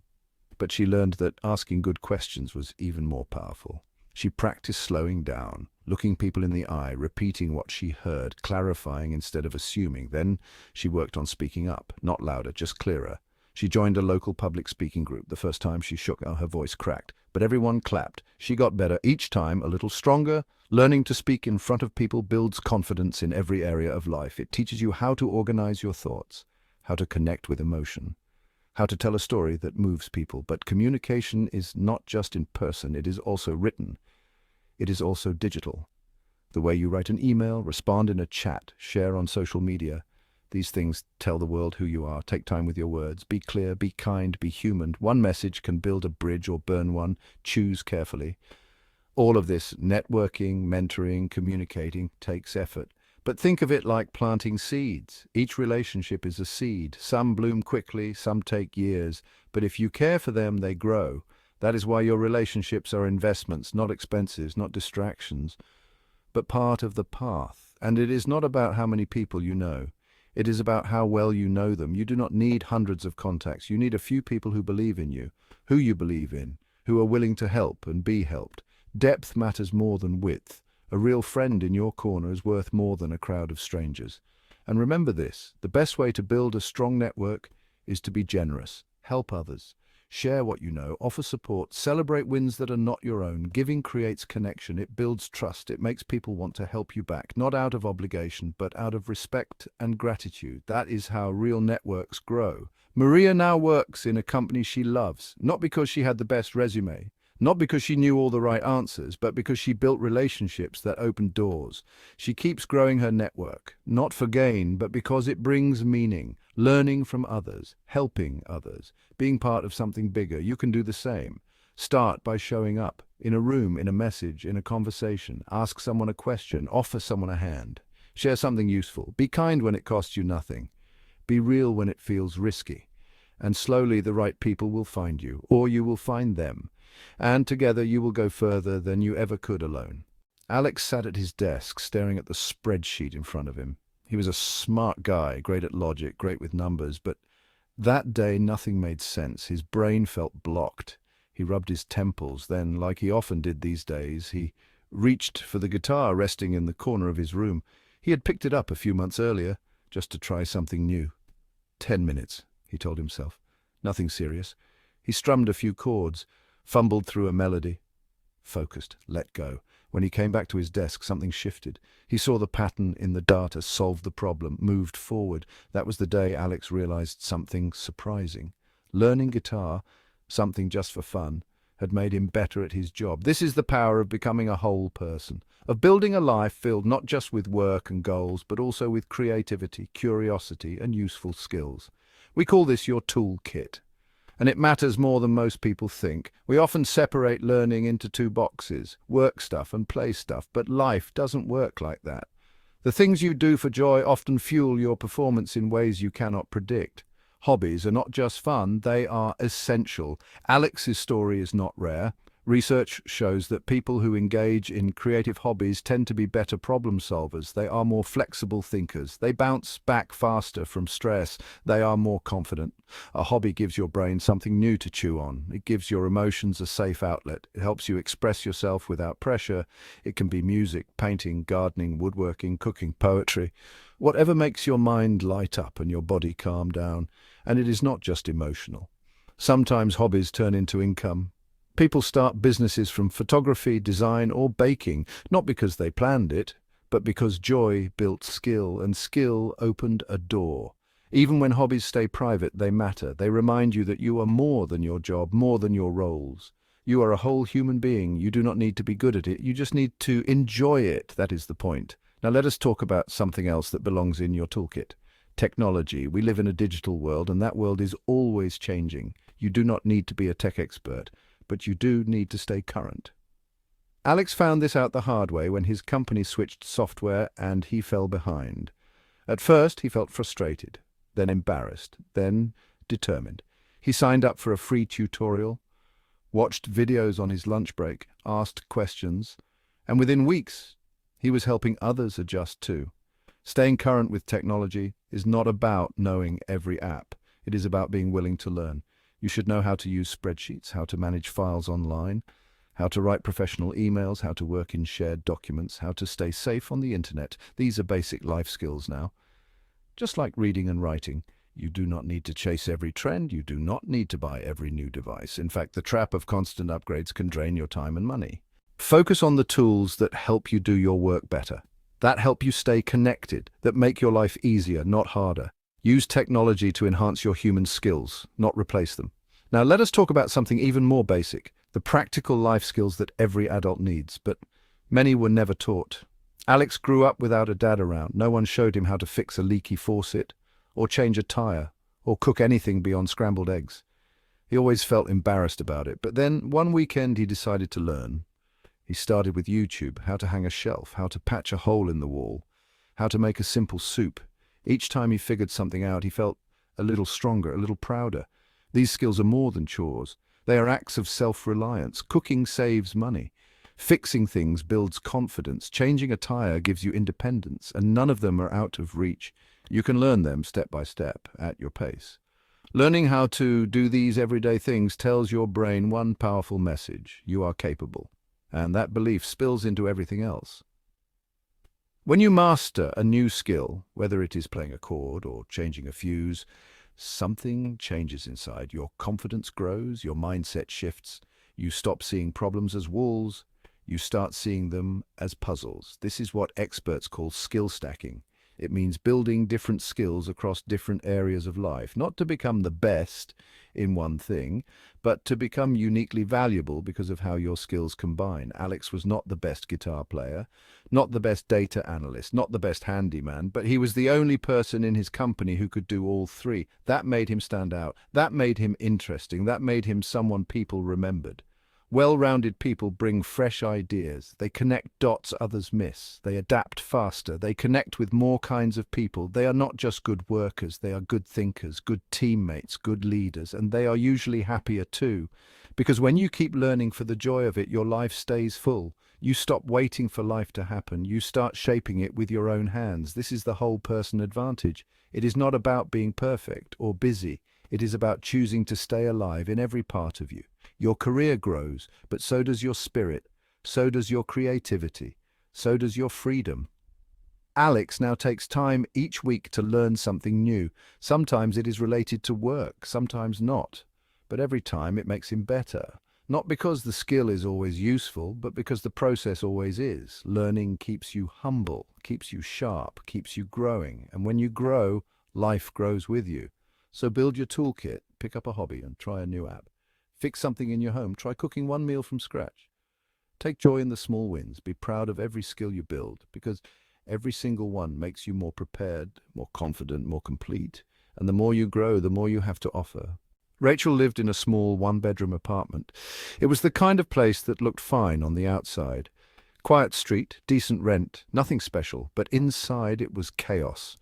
but she learned that asking good questions was even more powerful. She practiced slowing down, looking people in the eye, repeating what she heard, clarifying instead of assuming. Then she worked on speaking up, not louder, just clearer. She joined a local public speaking group. The first time she shook, her voice cracked, but everyone clapped. She got better, each time a little stronger. Learning to speak in front of people builds confidence in every area of life. It teaches you how to organize your thoughts, how to connect with emotion, how to tell a story that moves people. But communication is not just in person, it is also written. It is also digital. The way you write an email, respond in a chat, share on social media. These things tell the world who you are. Take time with your words. Be clear, be kind, be human. One message can build a bridge or burn one. Choose carefully. All of this, networking, mentoring, communicating, takes effort. But think of it like planting seeds. Each relationship is a seed. Some bloom quickly, some take years. But if you care for them, they grow. That is why your relationships are investments, not expenses, not distractions, but part of the path. And it is not about how many people you know. It is about how well you know them. You do not need hundreds of contacts. You need a few people who believe in you, who you believe in, who are willing to help and be helped. Depth matters more than width. A real friend in your corner is worth more than a crowd of strangers. And remember this, the best way to build a strong network is to be generous, help others, share what you know, offer support, celebrate wins that are not your own. Giving creates connection, it builds trust, it makes people want to help you back, not out of obligation, but out of respect and gratitude. That is how real networks grow. Maria now works in a company she loves, not because she had the best resume, not because she knew all the right answers, but because she built relationships that opened doors. She keeps growing her network, not for gain, but because it brings meaning. Learning from others, helping others, being part of something bigger. You can do the same. Start by showing up, in a room, in a message, in a conversation. Ask someone a question, offer someone a hand. Share something useful. Be kind when it costs you nothing. Be real when it feels risky. And slowly the right people will find you, or you will find them. And together you will go further than you ever could alone. Alex sat at his desk, staring at the spreadsheet in front of him. He was a smart guy, great at logic, great with numbers, but that day nothing made sense. His brain felt blocked. He rubbed his temples, then, like he often did these days, he reached for the guitar resting in the corner of his room. He had picked it up a few months earlier, just to try something new. 10 minutes, he told himself. Nothing serious. He strummed a few chords, fumbled through a melody. Focused, let go. When he came back to his desk, something shifted. He saw the pattern in the data, solved the problem, moved forward. That was the day Alex realized something surprising. Learning guitar, something just for fun, had made him better at his job. This is the power of becoming a whole person, of building a life filled not just with work and goals, but also with creativity, curiosity, and useful skills. We call this your toolkit. And it matters more than most people think. We often separate learning into two boxes, work stuff and play stuff, but life doesn't work like that. The things you do for joy often fuel your performance in ways you cannot predict. Hobbies are not just fun, they are essential. Alex's story is not rare. Research shows that people who engage in creative hobbies tend to be better problem solvers. They are more flexible thinkers. They bounce back faster from stress. They are more confident. A hobby gives your brain something new to chew on. It gives your emotions a safe outlet. It helps you express yourself without pressure. It can be music, painting, gardening, woodworking, cooking, poetry. Whatever makes your mind light up and your body calm down. And it is not just emotional. Sometimes hobbies turn into income. People start businesses from photography, design, or baking, not because they planned it, but because joy built skill, and skill opened a door. Even when hobbies stay private, they matter. They remind you that you are more than your job, more than your roles. You are a whole human being. You do not need to be good at it. You just need to enjoy it. That is the point. Now let us talk about something else that belongs in your toolkit. Technology. We live in a digital world, and that world is always changing. You do not need to be a tech expert, but you do need to stay current. Alex found this out the hard way when his company switched software and he fell behind. At first, he felt frustrated, then embarrassed, then determined. He signed up for a free tutorial, watched videos on his lunch break, asked questions, and within weeks, he was helping others adjust too. Staying current with technology is not about knowing every app. It is about being willing to learn. You should know how to use spreadsheets, how to manage files online, how to write professional emails, how to work in shared documents, how to stay safe on the internet. These are basic life skills now. Just like reading and writing, you do not need to chase every trend. You do not need to buy every new device. In fact, the trap of constant upgrades can drain your time and money. Focus on the tools that help you do your work better, that help you stay connected, that make your life easier, not harder. Use technology to enhance your human skills, not replace them. Now let us talk about something even more basic, the practical life skills that every adult needs, but many were never taught. Alex grew up without a dad around. No one showed him how to fix a leaky faucet, or change a tire, or cook anything beyond scrambled eggs. He always felt embarrassed about it, but then one weekend he decided to learn. He started with YouTube, how to hang a shelf, how to patch a hole in the wall, how to make a simple soup. Each time he figured something out, he felt a little stronger, a little prouder. These skills are more than chores. They are acts of self-reliance. Cooking saves money. Fixing things builds confidence. Changing a tire gives you independence, and none of them are out of reach. You can learn them step by step, at your pace. Learning how to do these everyday things tells your brain one powerful message: you are capable. And that belief spills into everything else. When you master a new skill, whether it is playing a chord or changing a fuse, something changes inside. Your confidence grows, your mindset shifts. You stop seeing problems as walls, you start seeing them as puzzles. This is what experts call skill stacking. It means building different skills across different areas of life, not to become the best in one thing, but to become uniquely valuable because of how your skills combine. Alex was not the best guitar player, not the best data analyst, not the best handyman, but he was the only person in his company who could do all three. That made him stand out. That made him interesting. That made him someone people remembered. Well-rounded people bring fresh ideas. They connect dots others miss. They adapt faster. They connect with more kinds of people. They are not just good workers. They are good thinkers, good teammates, good leaders, and they are usually happier too. Because when you keep learning for the joy of it, your life stays full. You stop waiting for life to happen. You start shaping it with your own hands. This is the whole person advantage. It is not about being perfect or busy. It is about choosing to stay alive in every part of you. Your career grows, but so does your spirit, so does your creativity, so does your freedom. Alex now takes time each week to learn something new. Sometimes it is related to work, sometimes not. But every time it makes him better. Not because the skill is always useful, but because the process always is. Learning keeps you humble, keeps you sharp, keeps you growing. And when you grow, life grows with you. So build your toolkit, pick up a hobby and try a new app. Fix something in your home, try cooking one meal from scratch. Take joy in the small wins, be proud of every skill you build, because every single one makes you more prepared, more confident, more complete. And the more you grow, the more you have to offer. Rachel lived in a small one-bedroom apartment. It was the kind of place that looked fine on the outside. Quiet street, decent rent, nothing special, but inside it was chaos.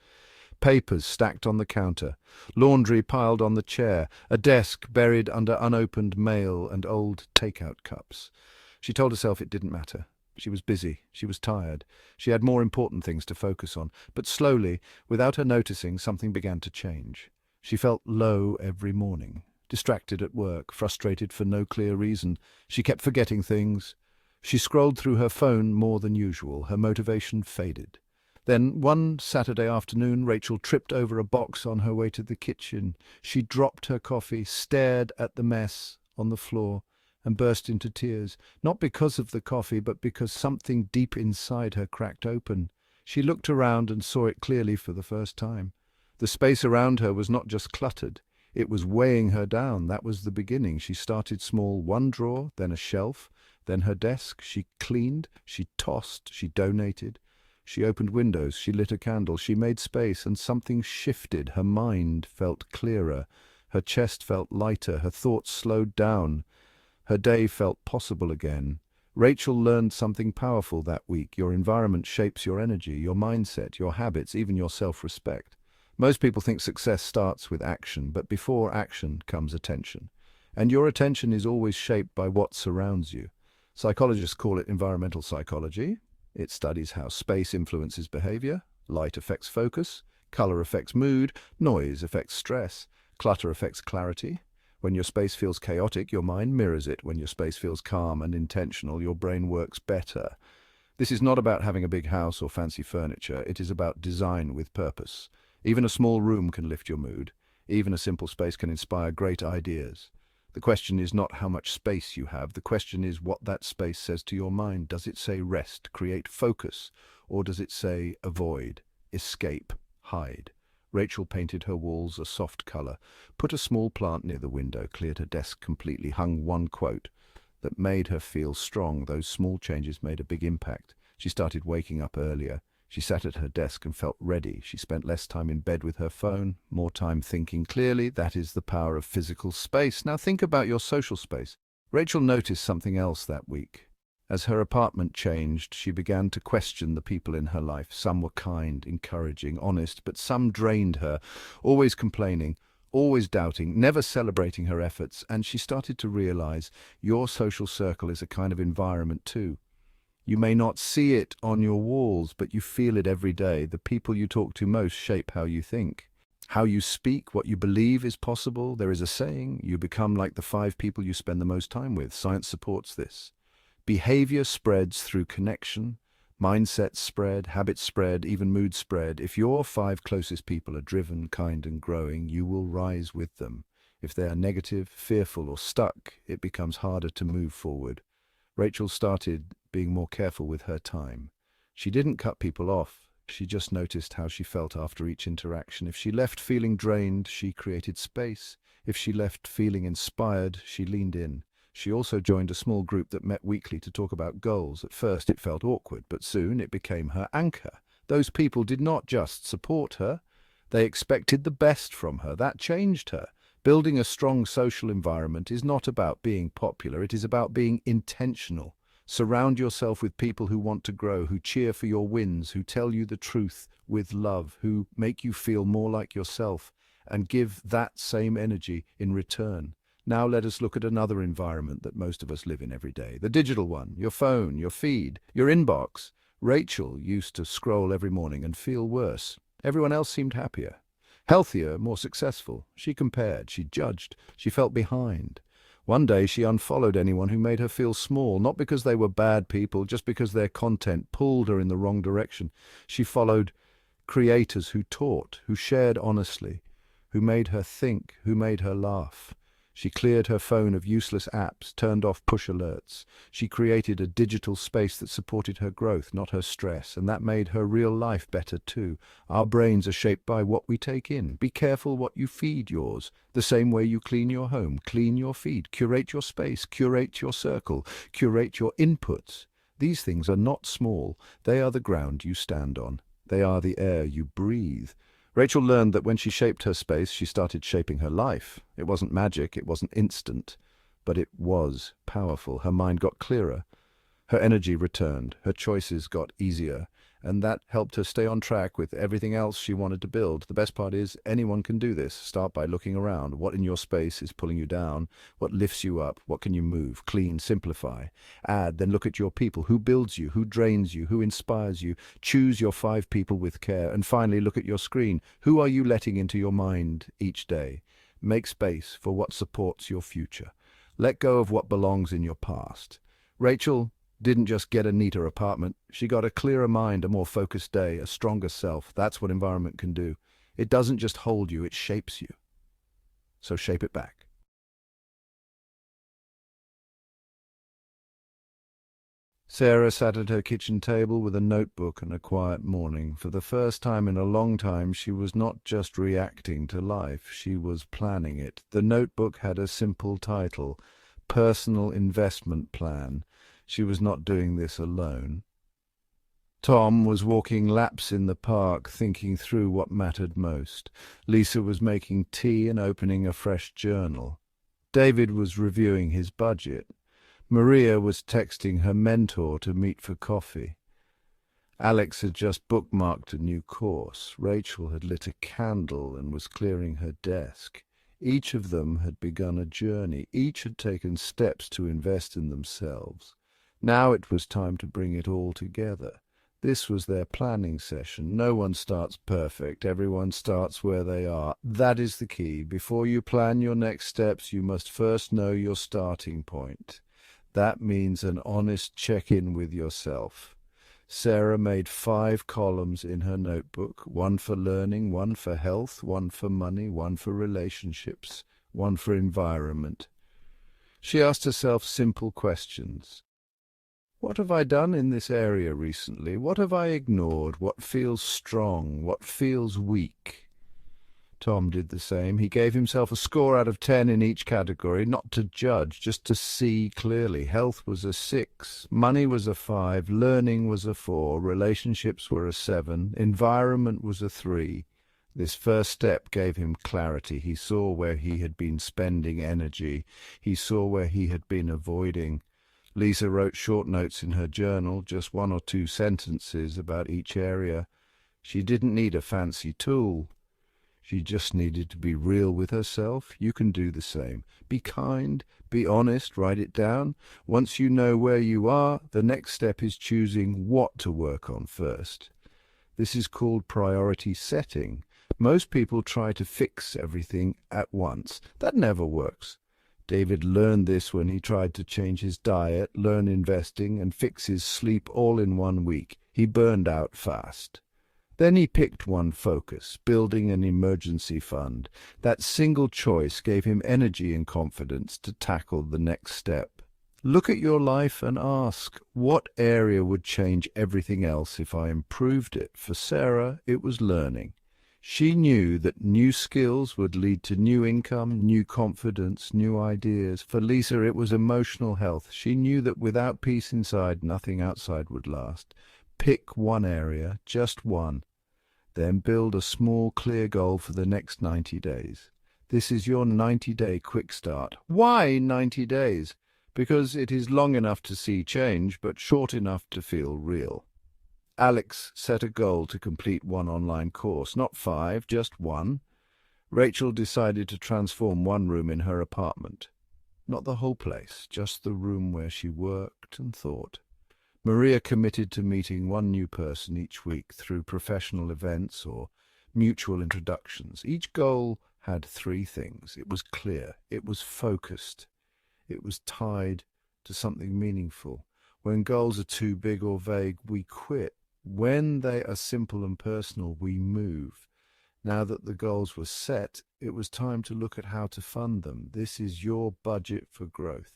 Papers stacked on the counter, laundry piled on the chair, a desk buried under unopened mail and old takeout cups. She told herself it didn't matter. She was busy, she was tired, she had more important things to focus on. But slowly, without her noticing, something began to change. She felt low every morning. Distracted at work, frustrated for no clear reason. She kept forgetting things. She scrolled through her phone more than usual. Her motivation faded. Then, one Saturday afternoon, Rachel tripped over a box on her way to the kitchen. She dropped her coffee, stared at the mess on the floor, and burst into tears, not because of the coffee, but because something deep inside her cracked open. She looked around and saw it clearly for the first time. The space around her was not just cluttered. It was weighing her down. That was the beginning. She started small, one drawer, then a shelf, then her desk. She cleaned, she tossed, she donated. She opened windows, she lit a candle, she made space, and something shifted. Her mind felt clearer. Her chest felt lighter. Her thoughts slowed down. Her day felt possible again. Rachel learned something powerful that week. Your environment shapes your energy, your mindset, your habits, even your self-respect. Most people think success starts with action, but before action comes attention. And your attention is always shaped by what surrounds you. Psychologists call it environmental psychology. It studies how space influences behavior, light affects focus, color affects mood, noise affects stress, clutter affects clarity. When your space feels chaotic, your mind mirrors it. When your space feels calm and intentional, your brain works better. This is not about having a big house or fancy furniture. It is about design with purpose. Even a small room can lift your mood. Even a simple space can inspire great ideas. The question is not how much space you have. The question is what that space says to your mind. Does it say rest, create focus, or does it say avoid, escape, hide? Rachel painted her walls a soft color, put a small plant near the window, cleared her desk completely, hung one quote that made her feel strong. Those small changes made a big impact. She started waking up earlier. She sat at her desk and felt ready. She spent less time in bed with her phone, more time thinking clearly. That is the power of physical space. Now think about your social space. Rachel noticed something else that week. As her apartment changed, she began to question the people in her life. Some were kind, encouraging, honest, but some drained her, always complaining, always doubting, never celebrating her efforts. And she started to realize your social circle is a kind of environment too. You may not see it on your walls, but you feel it every day. The people you talk to most shape how you think, how you speak, what you believe is possible. There is a saying, you become like the 5 people you spend the most time with. Science supports this. Behavior spreads through connection, mindsets spread, habits spread, even mood spread. If your 5 closest people are driven, kind, and growing, you will rise with them. If they are negative, fearful, or stuck, it becomes harder to move forward. Rachel started being more careful with her time. She didn't cut people off. She just noticed how she felt after each interaction. If she left feeling drained, she created space. If she left feeling inspired, she leaned in. She also joined a small group that met weekly to talk about goals. At first it felt awkward, but soon it became her anchor. Those people did not just support her, they expected the best from her. That changed her. Building a strong social environment is not about being popular, it is about being intentional. Surround yourself with people who want to grow, who cheer for your wins, who tell you the truth with love, who make you feel more like yourself, and give that same energy in return. Now let us look at another environment that most of us live in every day, the digital one, your phone, your feed, your inbox. Rachel used to scroll every morning and feel worse. Everyone else seemed happier. Healthier, more successful. She compared, she judged, she felt behind. One day she unfollowed anyone who made her feel small, not because they were bad people, just because their content pulled her in the wrong direction. She followed creators who taught, who shared honestly, who made her think, who made her laugh. She cleared her phone of useless apps, turned off push alerts. She created a digital space that supported her growth, not her stress, and that made her real life better too. Our brains are shaped by what we take in. Be careful what you feed yours. The same way you clean your home, clean your feed, curate your space, curate your circle, curate your inputs. These things are not small. They are the ground you stand on. They are the air you breathe. Rachel learned that when she shaped her space, she started shaping her life. It wasn't magic, it wasn't instant, but it was powerful. Her mind got clearer, her energy returned, her choices got easier, and that helped her stay on track with everything else she wanted to build. The best part is, anyone can do this. Start by looking around. What in your space is pulling you down? What lifts you up? What can you move, clean, simplify? Add, then look at your people. Who builds you? Who drains you? Who inspires you? Choose your 5 people with care. And finally, look at your screen. Who are you letting into your mind each day? Make space for what supports your future. Let go of what belongs in your past. Rachel didn't just get a neater apartment, she got a clearer mind, a more focused day, a stronger self. That's what environment can do. It doesn't just hold you, it shapes you. So shape it back. Sarah sat at her kitchen table with a notebook and a quiet morning. For the first time in a long time, she was not just reacting to life, she was planning it. The notebook had a simple title, Personal Investment Plan. She was not doing this alone. Tom was walking laps in the park, thinking through what mattered most. Lisa was making tea and opening a fresh journal. David was reviewing his budget. Maria was texting her mentor to meet for coffee. Alex had just bookmarked a new course. Rachel had lit a candle and was clearing her desk. Each of them had begun a journey. Each had taken steps to invest in themselves. Now it was time to bring it all together. This was their planning session. No one starts perfect. Everyone starts where they are. That is the key. Before you plan your next steps, you must first know your starting point. That means an honest check-in with yourself. Sarah made 5 columns in her notebook, 1 for learning, 1 for health, 1 for money, 1 for relationships, 1 for environment. She asked herself simple questions. What have I done in this area recently? What have I ignored? What feels strong? What feels weak? Tom did the same. He gave himself a score out of 10 in each category, not to judge, just to see clearly. Health was a 6, money was a 5, learning was a 4, relationships were a 7, environment was a 3. This first step gave him clarity. He saw where he had been spending energy. He saw where he had been avoiding. Lisa wrote short notes in her journal, just 1 or 2 sentences about each area. She didn't need a fancy tool. She just needed to be real with herself. You can do the same. Be kind, be honest, write it down. Once you know where you are, the next step is choosing what to work on first. This is called priority setting. Most people try to fix everything at once. That never works. David learned this when he tried to change his diet, learn investing, and fix his sleep all in 1 week. He burned out fast. Then he picked one focus, building an emergency fund. That single choice gave him energy and confidence to tackle the next step. Look at your life and ask, what area would change everything else if I improved it? For Sarah, it was learning. She knew that new skills would lead to new income, new confidence, new ideas. For Lisa, it was emotional health. She knew that without peace inside, nothing outside would last. Pick one area, just one. Then build a small, clear goal for the next 90 days. This is your 90-day quick start. Why 90 days? Because it is long enough to see change, but short enough to feel real. Alex set a goal to complete 1 online course, not 5, just 1. Rachel decided to transform 1 room in her apartment. Not the whole place, just the room where she worked and thought. Maria committed to meeting 1 new person each week through professional events or mutual introductions. Each goal had three things. It was clear, it was focused, it was tied to something meaningful. When goals are too big or vague, we quit. When they are simple and personal, we move. Now that the goals were set, it was time to look at how to fund them. This is your budget for growth.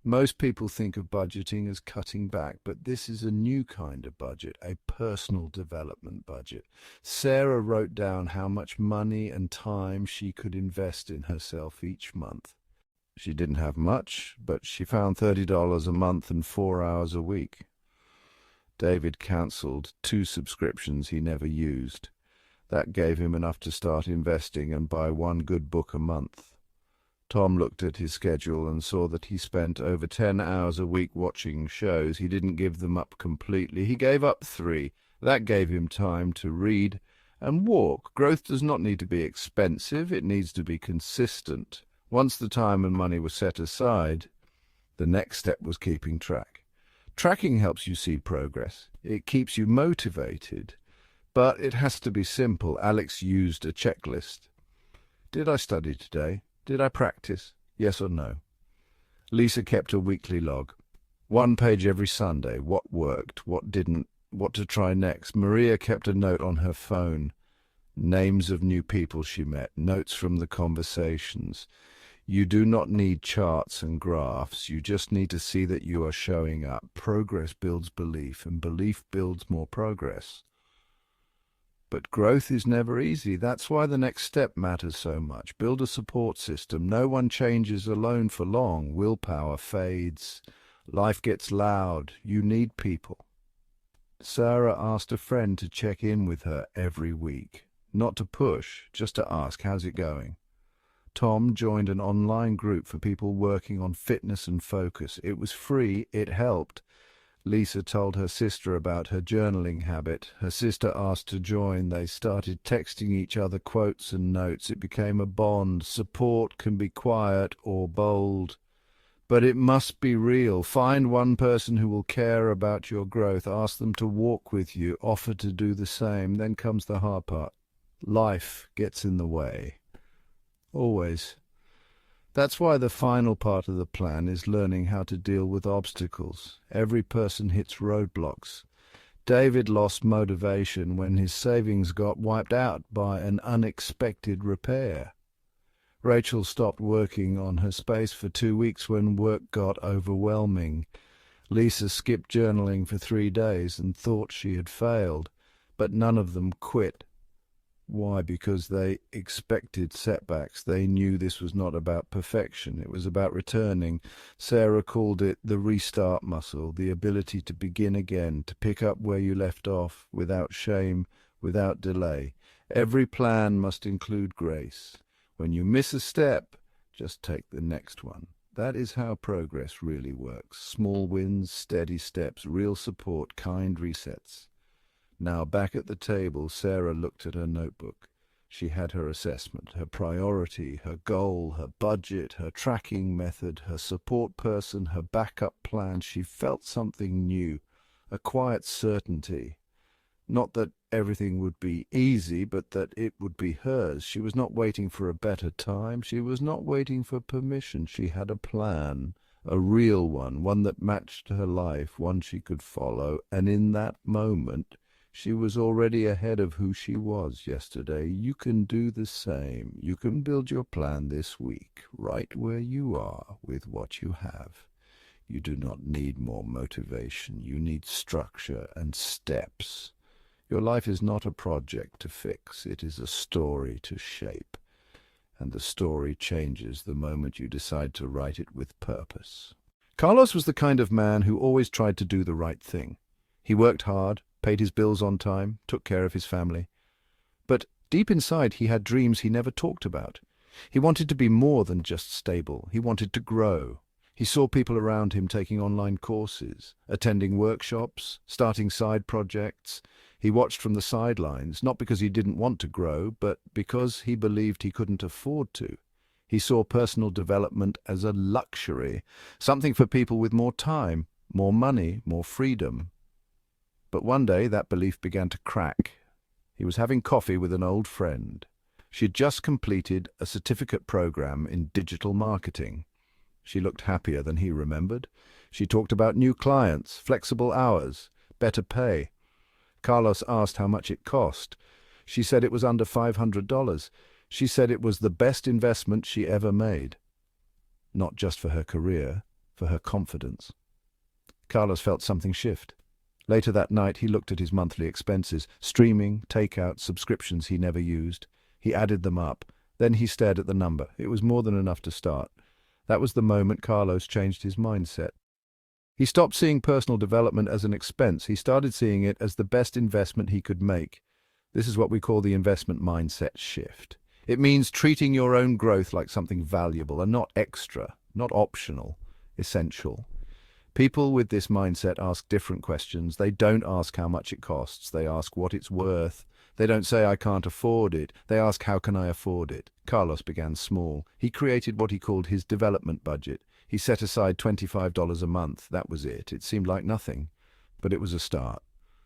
Most people think of budgeting as cutting back, but this is a new kind of budget, a personal development budget. Sarah wrote down how much money and time she could invest in herself each month. She didn't have much, but she found $30 a month and 4 hours a week. David cancelled 2 subscriptions he never used. That gave him enough to start investing and buy 1 good book a month. Tom looked at his schedule and saw that he spent over 10 hours a week watching shows. He didn't give them up completely. He gave up 3. That gave him time to read and walk. Growth does not need to be expensive. It needs to be consistent. Once the time and money were set aside, the next step was keeping track. Tracking helps you see progress. It keeps you motivated. But it has to be simple. Alex used a checklist. Did I study today? Did I practice? Yes or no? Lisa kept a weekly log. 1 page every Sunday. What worked, what didn't, what to try next. Maria kept a note on her phone. Names of new people she met, notes from the conversations. You do not need charts and graphs. You just need to see that you are showing up. Progress builds belief, and belief builds more progress. But growth is never easy. That's why the next step matters so much. Build a support system. No one changes alone for long. Willpower fades. Life gets loud. You need people. Sarah asked a friend to check in with her every week. Not to push, just to ask, how's it going? Tom joined an online group for people working on fitness and focus. It was free. It helped. Lisa told her sister about her journaling habit. Her sister asked to join. They started texting each other quotes and notes. It became a bond. Support can be quiet or bold, but it must be real. Find one person who will care about your growth. Ask them to walk with you. Offer to do the same. Then comes the hard part. Life gets in the way. Always. That's why the final part of the plan is learning how to deal with obstacles. Every person hits roadblocks. David lost motivation when his savings got wiped out by an unexpected repair. Rachel stopped working on her space for 2 weeks when work got overwhelming. Lisa skipped journaling for 3 days and thought she had failed, but none of them quit. Why? Because they expected setbacks. They knew this was not about perfection. It was about returning. Sarah called it the restart muscle, the ability to begin again, to pick up where you left off, without shame, without delay. Every plan must include grace. When you miss a step, just take the next one. That is how progress really works. Small wins, steady steps, real support, kind resets. Now, back at the table, Sarah looked at her notebook. She had her assessment, her priority, her goal, her budget, her tracking method, her support person, her backup plan. She felt something new, a quiet certainty. Not that everything would be easy, but that it would be hers. She was not waiting for a better time. She was not waiting for permission. She had a plan, a real one, one that matched her life, one she could follow, and in that moment, she was already ahead of who she was yesterday. You can do the same. You can build your plan this week, right where you are, with what you have. You do not need more motivation. You need structure and steps. Your life is not a project to fix. It is a story to shape. And the story changes the moment you decide to write it with purpose. Carlos was the kind of man who always tried to do the right thing. He worked hard, paid his bills on time, took care of his family. But deep inside he had dreams he never talked about. He wanted to be more than just stable. He wanted to grow. He saw people around him taking online courses, attending workshops, starting side projects. He watched from the sidelines, not because he didn't want to grow, but because he believed he couldn't afford to. He saw personal development as a luxury, something for people with more time, more money, more freedom. But one day that belief began to crack. He was having coffee with an old friend. She had just completed a certificate program in digital marketing. She looked happier than he remembered. She talked about new clients, flexible hours, better pay. Carlos asked how much it cost. She said it was under $500. She said it was the best investment she ever made. Not just for her career, for her confidence. Carlos felt something shift. Later that night, he looked at his monthly expenses, streaming, takeout, subscriptions he never used. He added them up. Then he stared at the number. It was more than enough to start. That was the moment Carlos changed his mindset. He stopped seeing personal development as an expense. He started seeing it as the best investment he could make. This is what we call the investment mindset shift. It means treating your own growth like something valuable and not extra, not optional, essential. People with this mindset ask different questions. They don't ask how much it costs. They ask what it's worth. They don't say, I can't afford it. They ask, how can I afford it? Carlos began small. He created what he called his development budget. He set aside $25 a month. That was it. It seemed like nothing, but it was a start.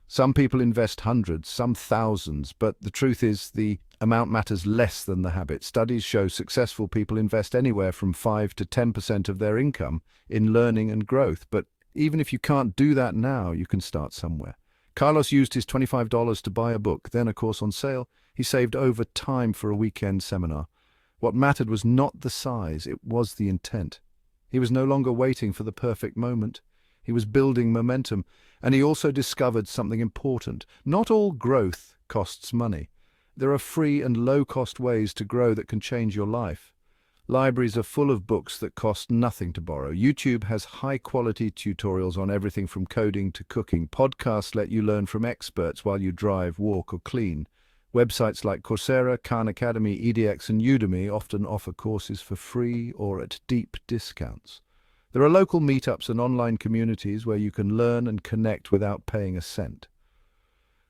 Some people invest hundreds, some thousands, but the truth is the amount matters less than the habit. Studies show successful people invest anywhere from 5 to 10% of their income in learning and growth. But even if you can't do that now, you can start somewhere. Carlos used his $25 to buy a book, then a course on sale. He saved over time for a weekend seminar. What mattered was not the size, it was the intent. He was no longer waiting for the perfect moment. He was building momentum, and he also discovered something important. Not all growth costs money. There are free and low-cost ways to grow that can change your life. Libraries are full of books that cost nothing to borrow. YouTube has high-quality tutorials on everything from coding to cooking. Podcasts let you learn from experts while you drive, walk, or clean. Websites like Coursera, Khan Academy, EDX, and Udemy often offer courses for free or at deep discounts. There are local meetups and online communities where you can learn and connect without paying a cent.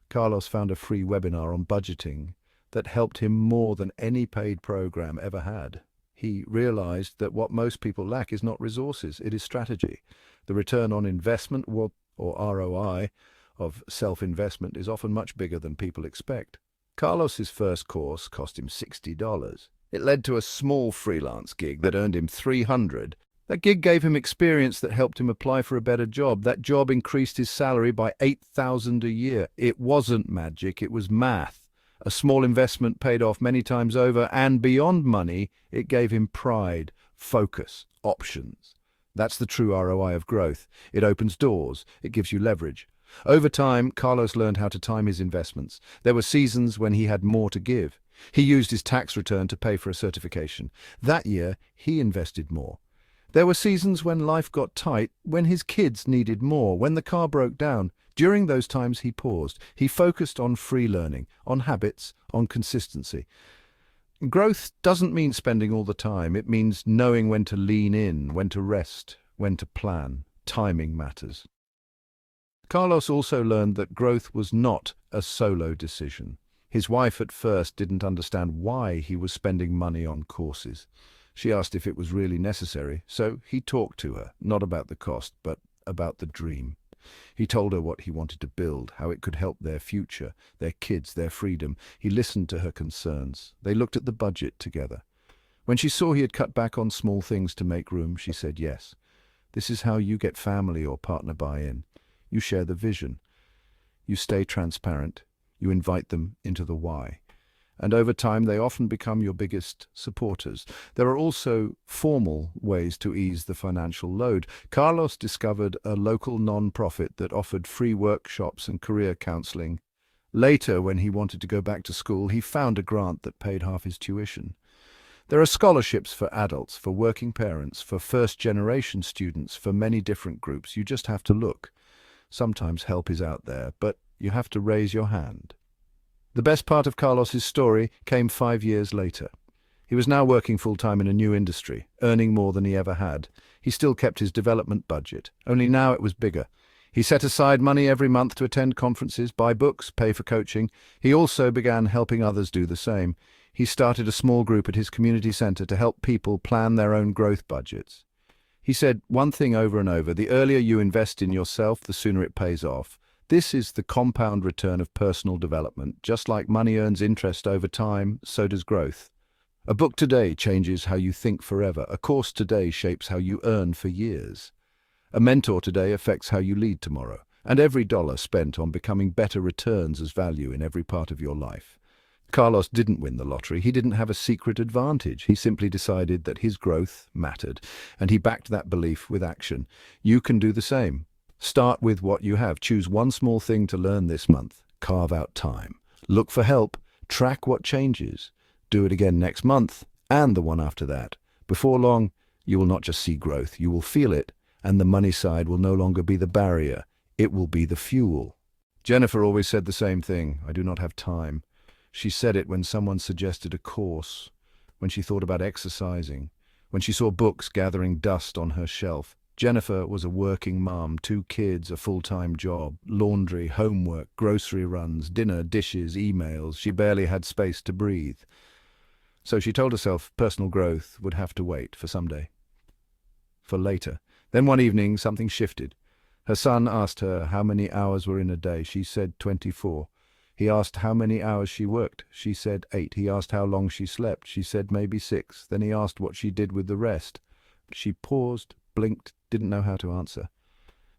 Carlos found a free webinar on budgeting that helped him more than any paid program ever had. He realized that what most people lack is not resources, it is strategy. The return on investment, or ROI, of self-investment is often much bigger than people expect. Carlos's first course cost him $60. It led to a small freelance gig that earned him $300. That gig gave him experience that helped him apply for a better job. That job increased his salary by $8,000 a year. It wasn't magic, it was math. A small investment paid off many times over, and beyond money, it gave him pride, focus, options. That's the true ROI of growth. It opens doors, it gives you leverage. Over time, Carlos learned how to time his investments. There were seasons when he had more to give. He used his tax return to pay for a certification. That year, he invested more. There were seasons when life got tight, when his kids needed more, when the car broke down. During those times, he paused. He focused on free learning, on habits, on consistency. Growth doesn't mean spending all the time. It means knowing when to lean in, when to rest, when to plan. Timing matters. Carlos also learned that growth was not a solo decision. His wife at first didn't understand why he was spending money on courses. She asked if it was really necessary, so he talked to her, not about the cost, but about the dream. He told her what he wanted to build, how it could help their future, their kids, their freedom. He listened to her concerns. They looked at the budget together. When she saw he had cut back on small things to make room, she said yes. This is how you get family or partner buy-in. You share the vision. You stay transparent. You invite them into the why. And over time, they often become your biggest supporters. There are also formal ways to ease the financial load. Carlos discovered a local non-profit that offered free workshops and career counseling. Later, when he wanted to go back to school, he found a grant that paid half his tuition. There are scholarships for adults, for working parents, for first-generation students, for many different groups. You just have to look. Sometimes help is out there, but you have to raise your hand. The best part of Carlos's story came 5 years later. He was now working full-time in a new industry, earning more than he ever had. He still kept his development budget, only now it was bigger. He set aside money every month to attend conferences, buy books, pay for coaching. He also began helping others do the same. He started a small group at his community center to help people plan their own growth budgets. He said one thing over and over: the earlier you invest in yourself, the sooner it pays off. This is the compound return of personal development. Just like money earns interest over time, so does growth. A book today changes how you think forever. A course today shapes how you earn for years. A mentor today affects how you lead tomorrow. And every dollar spent on becoming better returns as value in every part of your life. Carlos didn't win the lottery. He didn't have a secret advantage. He simply decided that his growth mattered, and he backed that belief with action. You can do the same. Start with what you have. Choose one small thing to learn this month. Carve out time. Look for help. Track what changes. Do it again next month, and the one after that. Before long, you will not just see growth, you will feel it, and the money side will no longer be the barrier. It will be the fuel. Jennifer always said the same thing: I do not have time. She said it when someone suggested a course, when she thought about exercising, when she saw books gathering dust on her shelf. Jennifer was a working mom, 2 kids, a full-time job, laundry, homework, grocery runs, dinner, dishes, emails. She barely had space to breathe. So she told herself personal growth would have to wait for someday, for later. Then one evening, something shifted. Her son asked her how many hours were in a day. She said 24. He asked how many hours she worked. She said 8. He asked how long she slept. She said maybe 6. Then he asked what she did with the rest. She paused, blinked, didn't know how to answer.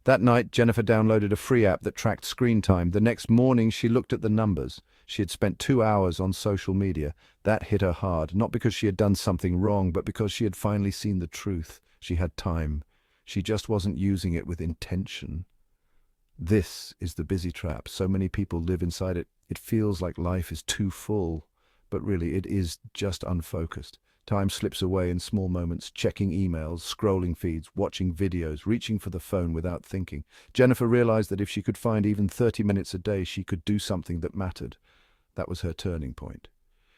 That night, Jennifer downloaded a free app that tracked screen time. The next morning, she looked at the numbers. She had spent 2 hours on social media. That hit her hard, not because she had done something wrong, but because she had finally seen the truth. She had time. She just wasn't using it with intention. This is the busy trap. So many people live inside it. It feels like life is too full, but really it is just unfocused. Time slips away in small moments, checking emails, scrolling feeds, watching videos, reaching for the phone without thinking. Jennifer realized that if she could find even 30 minutes a day, she could do something that mattered. That was her turning point.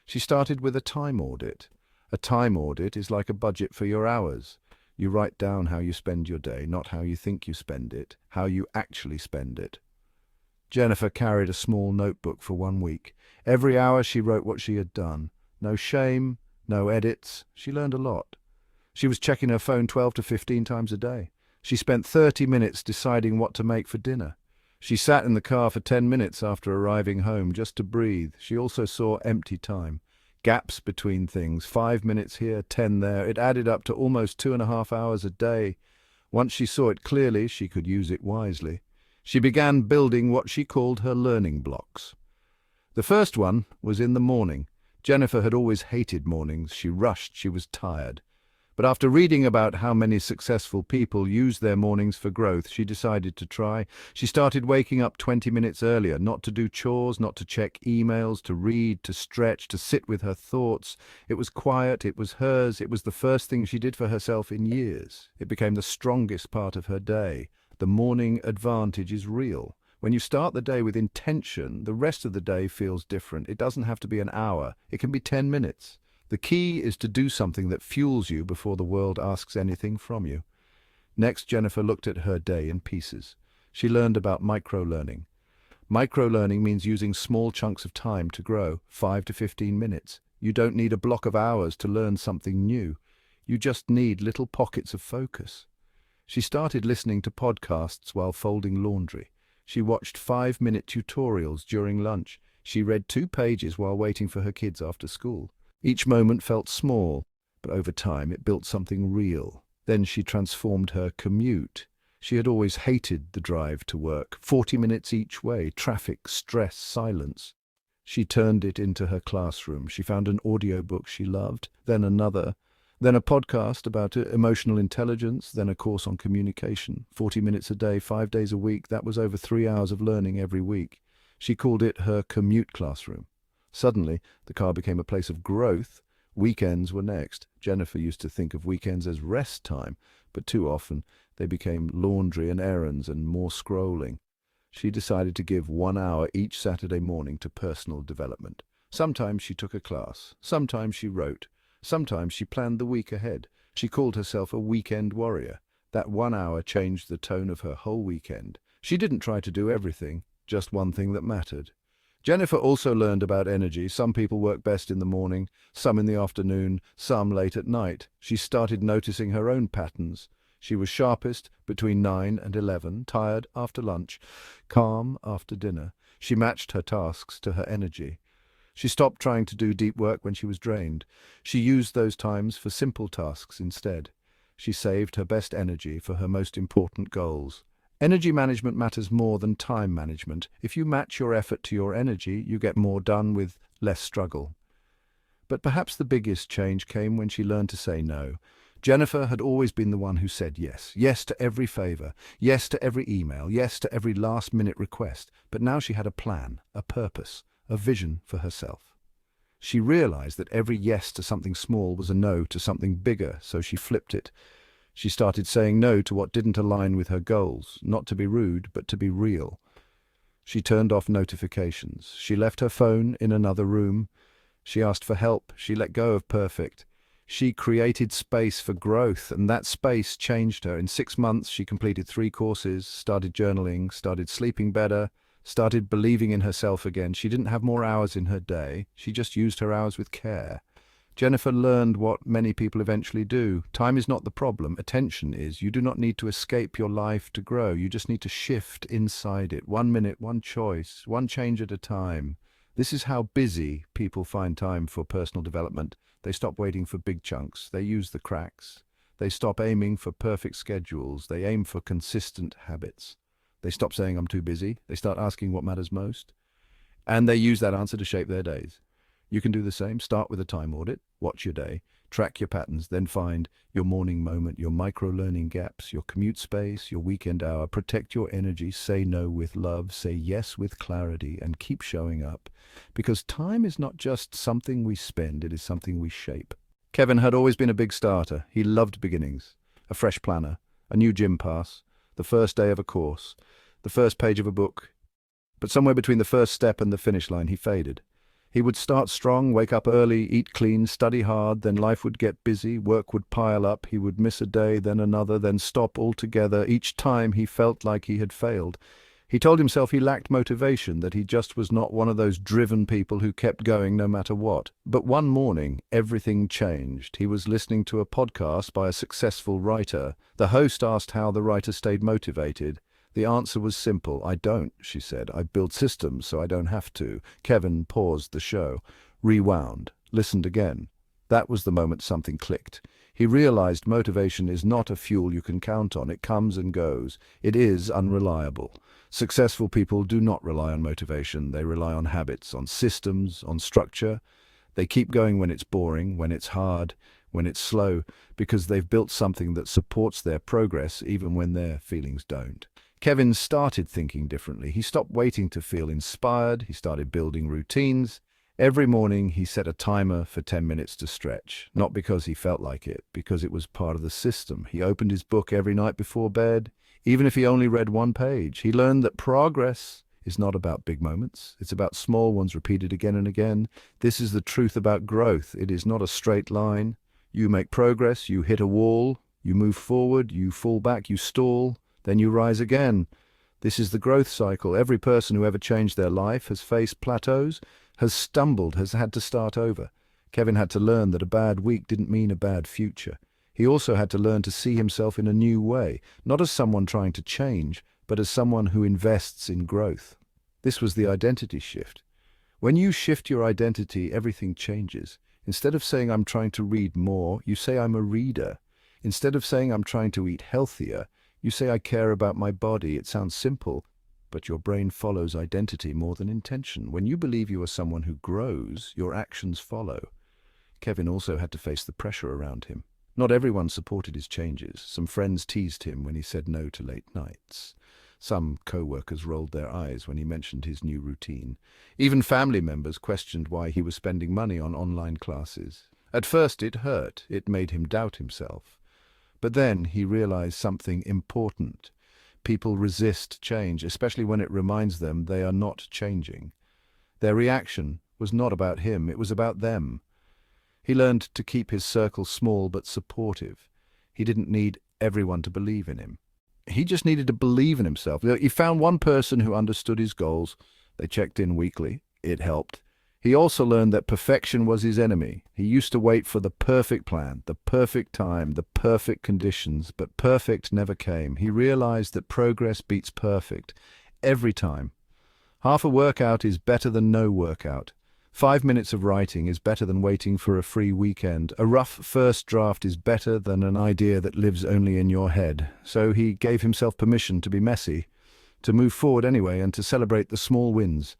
She started with a time audit. A time audit is like a budget for your hours. You write down how you spend your day, not how you think you spend it, how you actually spend it. Jennifer carried a small notebook for 1 week. Every hour she wrote what she had done. No shame, no edits. She learned a lot. She was checking her phone 12 to 15 times a day. She spent 30 minutes deciding what to make for dinner. She sat in the car for 10 minutes after arriving home just to breathe. She also saw empty time. Gaps between things, 5 minutes here, 10 there. It added up to almost 2.5 hours a day. Once she saw it clearly, she could use it wisely. She began building what she called her learning blocks. The first one was in the morning. Jennifer had always hated mornings. She rushed, she was tired. But after reading about how many successful people use their mornings for growth, she decided to try. She started waking up 20 minutes earlier, not to do chores, not to check emails, to read, to stretch, to sit with her thoughts. It was quiet, it was hers, it was the first thing she did for herself in years. It became the strongest part of her day. The morning advantage is real. When you start the day with intention, the rest of the day feels different. It doesn't have to be an hour, it can be 10 minutes. The key is to do something that fuels you before the world asks anything from you. Next, Jennifer looked at her day in pieces. She learned about micro-learning. Micro-learning means using small chunks of time to grow, 5 to 15 minutes. You don't need a block of hours to learn something new. You just need little pockets of focus. She started listening to podcasts while folding laundry. She watched 5-minute tutorials during lunch. She read 2 pages while waiting for her kids after school. Each moment felt small, but over time it built something real. Then she transformed her commute. She had always hated the drive to work, 40 minutes each way, traffic, stress, silence. She turned it into her classroom. She found an audiobook she loved, then another, then a podcast about emotional intelligence, then a course on communication. 40 minutes a day, 5 days a week. That was over 3 hours of learning every week. She called it her commute classroom. Suddenly, the car became a place of growth. Weekends were next. Jennifer used to think of weekends as rest time, but too often they became laundry and errands and more scrolling. She decided to give 1 hour each Saturday morning to personal development. Sometimes she took a class. Sometimes she wrote. Sometimes she planned the week ahead. She called herself a weekend warrior. That 1 hour changed the tone of her whole weekend. She didn't try to do everything, just one thing that mattered. Jennifer also learned about energy. Some people work best in the morning, some in the afternoon, some late at night. She started noticing her own patterns. She was sharpest between 9 and 11, tired after lunch, calm after dinner. She matched her tasks to her energy. She stopped trying to do deep work when she was drained. She used those times for simple tasks instead. She saved her best energy for her most important goals. Energy management matters more than time management. If you match your effort to your energy, you get more done with less struggle. But perhaps the biggest change came when she learned to say no. Jennifer had always been the one who said yes. Yes to every favor. Yes to every email. Yes to every last-minute request. But now she had a plan, a purpose, a vision for herself. She realized that every yes to something small was a no to something bigger, so she flipped it. She started saying no to what didn't align with her goals, not to be rude, but to be real. She turned off notifications. She left her phone in another room. She asked for help. She let go of perfect. She created space for growth, and that space changed her. In 6 months, she completed 3 courses, started journaling, started sleeping better, started believing in herself again. She didn't have more hours in her day. She just used her hours with care. Jennifer learned what many people eventually do. Time is not the problem, attention is. You do not need to escape your life to grow. You just need to shift inside it. 1 minute, one choice, one change at a time. This is how busy people find time for personal development. They stop waiting for big chunks. They use the cracks. They stop aiming for perfect schedules. They aim for consistent habits. They stop saying, "I'm too busy." They start asking what matters most. And they use that answer to shape their days. You can do the same. Start with a time audit, watch your day, track your patterns, then find your morning moment, your micro-learning gaps, your commute space, your weekend hour. Protect your energy, say no with love, say yes with clarity, and keep showing up. Because time is not just something we spend, it is something we shape. Kevin had always been a big starter. He loved beginnings, a fresh planner, a new gym pass, the first day of a course, the first page of a book. But somewhere between the first step and the finish line, he faded. He would start strong, wake up early, eat clean, study hard, then life would get busy, work would pile up, he would miss a day, then another, then stop altogether. Each time he felt like he had failed. He told himself he lacked motivation, that he just was not one of those driven people who kept going no matter what. But one morning, everything changed. He was listening to a podcast by a successful writer. The host asked how the writer stayed motivated. The answer was simple. "I don't," she said. "I build systems so I don't have to." Kevin paused the show, rewound, listened again. That was the moment something clicked. He realized motivation is not a fuel you can count on. It comes and goes. It is unreliable. Successful people do not rely on motivation. They rely on habits, on systems, on structure. They keep going when it's boring, when it's hard, when it's slow, because they've built something that supports their progress even when their feelings don't. Kevin started thinking differently. He stopped waiting to feel inspired. He started building routines. Every morning he set a timer for 10 minutes to stretch, not because he felt like it, because it was part of the system. He opened his book every night before bed, even if he only read 1 page. He learned that progress is not about big moments. It's about small ones repeated again and again. This is the truth about growth. It is not a straight line. You make progress, you hit a wall, you move forward, you fall back, you stall, then you rise again. This is the growth cycle. Every person who ever changed their life has faced plateaus, has stumbled, has had to start over. Kevin had to learn that a bad week didn't mean a bad future. He also had to learn to see himself in a new way, not as someone trying to change, but as someone who invests in growth. This was the identity shift. When you shift your identity, everything changes. Instead of saying, "I'm trying to read more," you say, "I'm a reader." Instead of saying, "I'm trying to eat healthier," you say, "I care about my body." It sounds simple, but your brain follows identity more than intention. When you believe you are someone who grows, your actions follow. Kevin also had to face the pressure around him. Not everyone supported his changes. Some friends teased him when he said no to late nights. Some co-workers rolled their eyes when he mentioned his new routine. Even family members questioned why he was spending money on online classes. At first it hurt. It made him doubt himself. But then he realized something important. People resist change, especially when it reminds them they are not changing. Their reaction was not about him, it was about them. He learned to keep his circle small but supportive. He didn't need everyone to believe in him. He just needed to believe in himself. He found one person who understood his goals. They checked in weekly. It helped. He also learned that perfection was his enemy. He used to wait for the perfect plan, the perfect time, the perfect conditions, but perfect never came. He realized that progress beats perfect every time. Half a workout is better than no workout. 5 minutes of writing is better than waiting for a free weekend. A rough first draft is better than an idea that lives only in your head. So he gave himself permission to be messy, to move forward anyway, and to celebrate the small wins.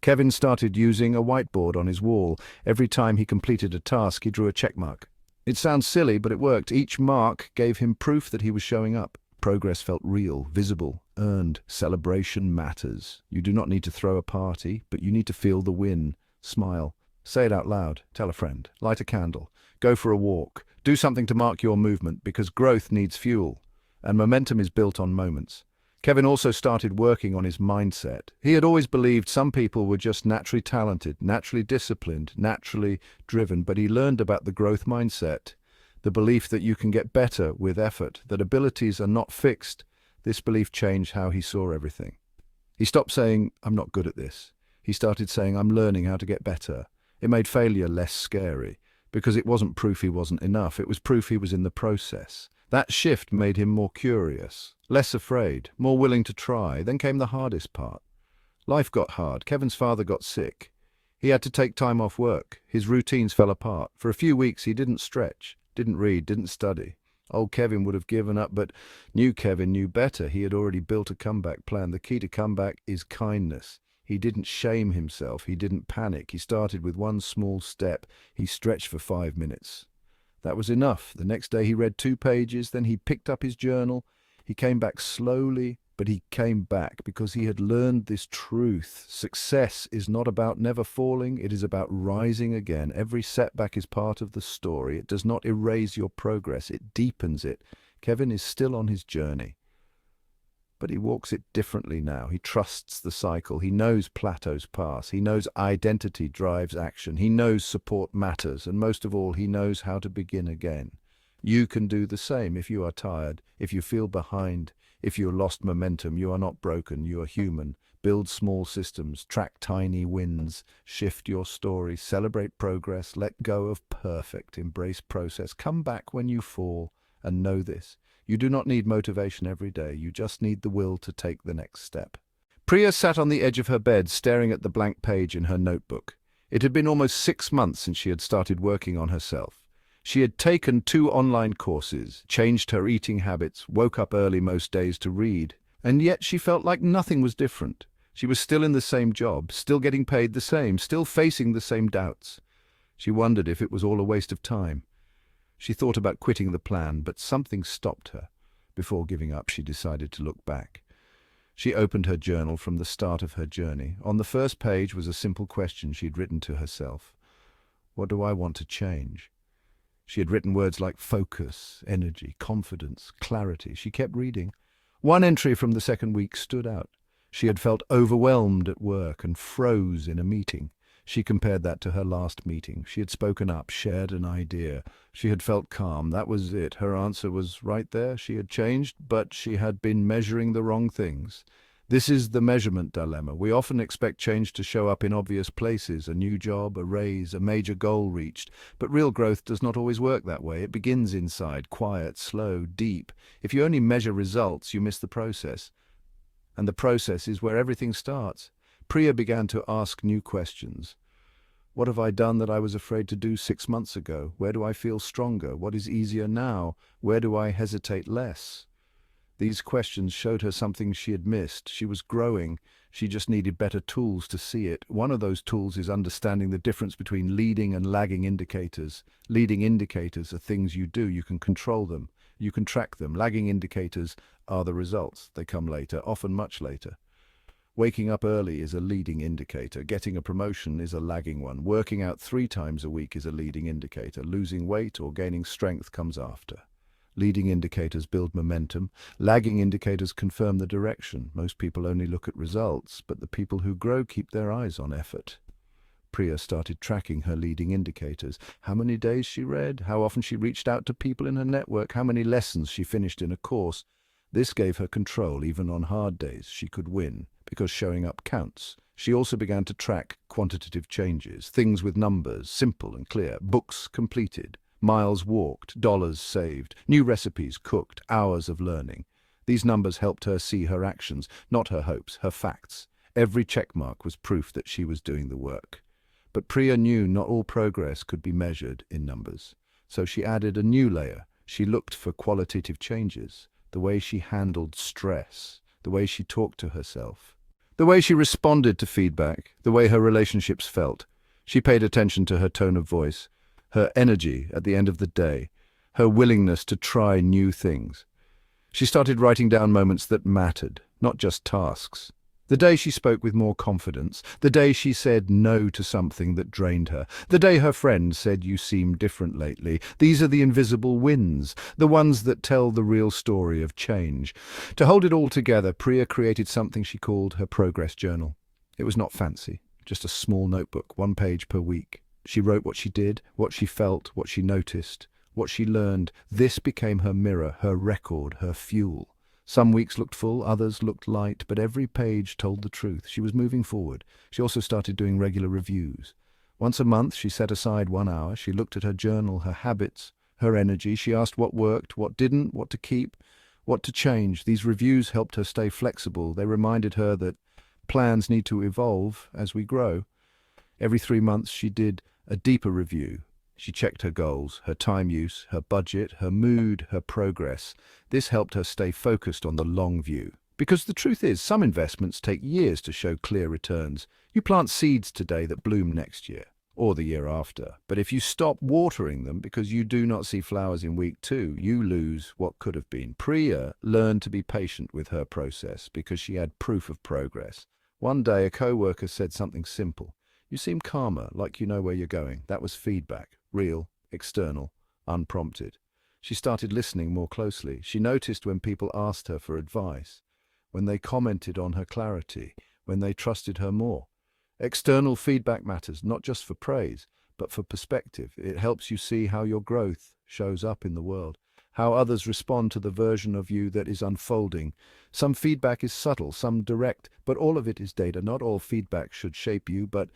Kevin started using a whiteboard on his wall. Every time he completed a task, he drew a check mark. It sounds silly, but it worked. Each mark gave him proof that he was showing up. Progress felt real, visible, earned. Celebration matters. You do not need to throw a party, but you need to feel the win. Smile. Say it out loud. Tell a friend. Light a candle. Go for a walk. Do something to mark your movement, because growth needs fuel, and momentum is built on moments. Kevin also started working on his mindset. He had always believed some people were just naturally talented, naturally disciplined, naturally driven, but he learned about the growth mindset, the belief that you can get better with effort, that abilities are not fixed. This belief changed how he saw everything. He stopped saying, "I'm not good at this." He started saying, "I'm learning how to get better." It made failure less scary, because it wasn't proof he wasn't enough, it was proof he was in the process. That shift made him more curious, less afraid, more willing to try. Then came the hardest part. Life got hard. Kevin's father got sick. He had to take time off work. His routines fell apart. For a few weeks he didn't stretch, didn't read, didn't study. Old Kevin would have given up, but new Kevin knew better. He had already built a comeback plan. The key to comeback is kindness. He didn't shame himself. He didn't panic. He started with one small step. He stretched for 5 minutes. That was enough. The next day he read 2 pages, then he picked up his journal. He came back slowly, but he came back because he had learned this truth. Success is not about never falling, it is about rising again. Every setback is part of the story. It does not erase your progress, it deepens it. Kevin is still on his journey, but he walks it differently now. He trusts the cycle. He knows plateaus pass. He knows identity drives action. He knows support matters. And most of all, he knows how to begin again. You can do the same if you are tired, if you feel behind, if you lost momentum. You are not broken. You are human. Build small systems. Track tiny wins. Shift your story. Celebrate progress. Let go of perfect. Embrace process. Come back when you fall, and know this: you do not need motivation every day. You just need the will to take the next step. Priya sat on the edge of her bed, staring at the blank page in her notebook. It had been almost 6 months since she had started working on herself. She had taken 2 online courses, changed her eating habits, woke up early most days to read, and yet she felt like nothing was different. She was still in the same job, still getting paid the same, still facing the same doubts. She wondered if it was all a waste of time. She thought about quitting the plan, but something stopped her. Before giving up, she decided to look back. She opened her journal from the start of her journey. On the first page was a simple question she'd written to herself. What do I want to change? She had written words like focus, energy, confidence, clarity. She kept reading. One entry from the second week stood out. She had felt overwhelmed at work and froze in a meeting. She compared that to her last meeting. She had spoken up, shared an idea. She had felt calm. That was it. Her answer was right there. She had changed, but she had been measuring the wrong things. This is the measurement dilemma. We often expect change to show up in obvious places: a new job, a raise, a major goal reached. But real growth does not always work that way. It begins inside, quiet, slow, deep. If you only measure results, you miss the process. And the process is where everything starts. Priya began to ask new questions. What have I done that I was afraid to do 6 months ago? Where do I feel stronger? What is easier now? Where do I hesitate less? These questions showed her something she had missed. She was growing. She just needed better tools to see it. One of those tools is understanding the difference between leading and lagging indicators. Leading indicators are things you do. You can control them. You can track them. Lagging indicators are the results. They come later, often much later. Waking up early is a leading indicator. Getting a promotion is a lagging one. Working out 3 times a week is a leading indicator. Losing weight or gaining strength comes after. Leading indicators build momentum. Lagging indicators confirm the direction. Most people only look at results, but the people who grow keep their eyes on effort. Priya started tracking her leading indicators. How many days she read, how often she reached out to people in her network, how many lessons she finished in a course. This gave her control. Even on hard days, she could win, because showing up counts. She also began to track quantitative changes, things with numbers, simple and clear, books completed, miles walked, dollars saved, new recipes cooked, hours of learning. These numbers helped her see her actions, not her hopes, her facts. Every checkmark was proof that she was doing the work. But Priya knew not all progress could be measured in numbers. So she added a new layer. She looked for qualitative changes, the way she handled stress, the way she talked to herself, the way she responded to feedback, the way her relationships felt. She paid attention to her tone of voice, her energy at the end of the day, her willingness to try new things. She started writing down moments that mattered, not just tasks. The day she spoke with more confidence, the day she said no to something that drained her, the day her friend said you seem different lately. These are the invisible wins, the ones that tell the real story of change. To hold it all together, Priya created something she called her progress journal. It was not fancy, just a small notebook, 1 page per week. She wrote what she did, what she felt, what she noticed, what she learned. This became her mirror, her record, her fuel. Some weeks looked full, others looked light, but every page told the truth. She was moving forward. She also started doing regular reviews. Once a month, she set aside 1 hour. She looked at her journal, her habits, her energy. She asked what worked, what didn't, what to keep, what to change. These reviews helped her stay flexible. They reminded her that plans need to evolve as we grow. Every 3 months, she did a deeper review. She checked her goals, her time use, her budget, her mood, her progress. This helped her stay focused on the long view. Because the truth is, some investments take years to show clear returns. You plant seeds today that bloom next year, or the year after. But if you stop watering them because you do not see flowers in week 2, you lose what could have been. Priya learned to be patient with her process because she had proof of progress. One day, a co-worker said something simple. You seem calmer, like you know where you're going. That was feedback. Real, external, unprompted. She started listening more closely. She noticed when people asked her for advice, when they commented on her clarity, when they trusted her more. External feedback matters, not just for praise, but for perspective. It helps you see how your growth shows up in the world, how others respond to the version of you that is unfolding. Some feedback is subtle, some direct, but all of it is data. Not all feedback should shape you, but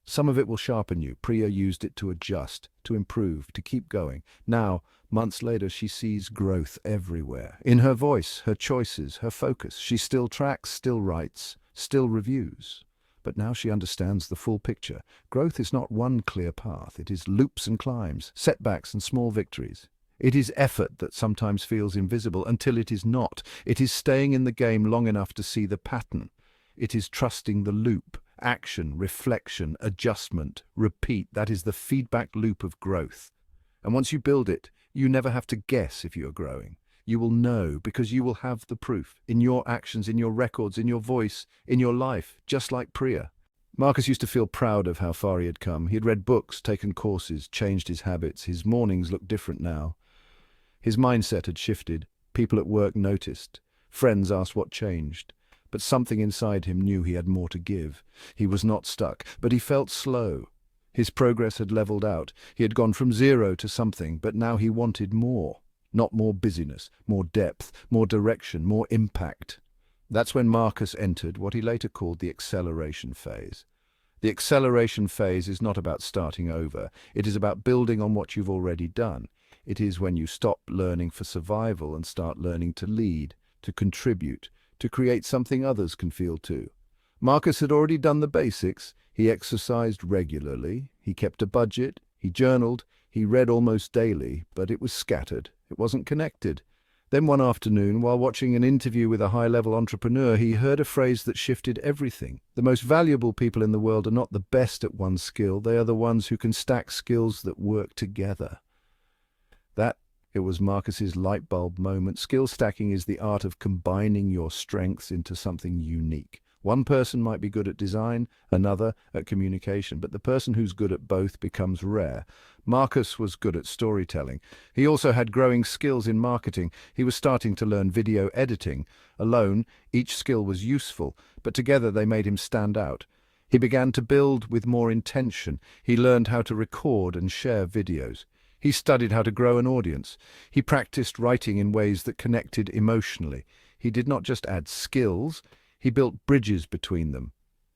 some of it will sharpen you. Priya used it to adjust, to improve, to keep going. Now, months later, she sees growth everywhere. In her voice, her choices, her focus. She still tracks, still writes, still reviews. But now she understands the full picture. Growth is not one clear path. It is loops and climbs, setbacks and small victories. It is effort that sometimes feels invisible until it is not. It is staying in the game long enough to see the pattern. It is trusting the loop. Action, reflection, adjustment, repeat. That is the feedback loop of growth. And once you build it, you never have to guess if you are growing. You will know because you will have the proof in your actions, in your records, in your voice, in your life, just like Priya. Marcus used to feel proud of how far he had come. He had read books, taken courses, changed his habits. His mornings looked different now. His mindset had shifted. People at work noticed. Friends asked what changed. But something inside him knew he had more to give. He was not stuck, but he felt slow. His progress had leveled out. He had gone from 0 to something, but now he wanted more. Not more busyness, more depth, more direction, more impact. That's when Marcus entered what he later called the acceleration phase. The acceleration phase is not about starting over. It is about building on what you've already done. It is when you stop learning for survival and start learning to lead, to contribute, to create something others can feel too. Marcus had already done the basics. He exercised regularly, he kept a budget, he journaled, he read almost daily, but it was scattered. It wasn't connected. Then one afternoon, while watching an interview with a high-level entrepreneur, he heard a phrase that shifted everything. The most valuable people in the world are not the best at one skill. They are the ones who can stack skills that work together. It was Marcus's light bulb moment. Skill stacking is the art of combining your strengths into something unique. One person might be good at design, another at communication, but the person who's good at both becomes rare. Marcus was good at storytelling. He also had growing skills in marketing. He was starting to learn video editing. Alone, each skill was useful, but together they made him stand out. He began to build with more intention. He learned how to record and share videos. He studied how to grow an audience. He practiced writing in ways that connected emotionally. He did not just add skills, he built bridges between them.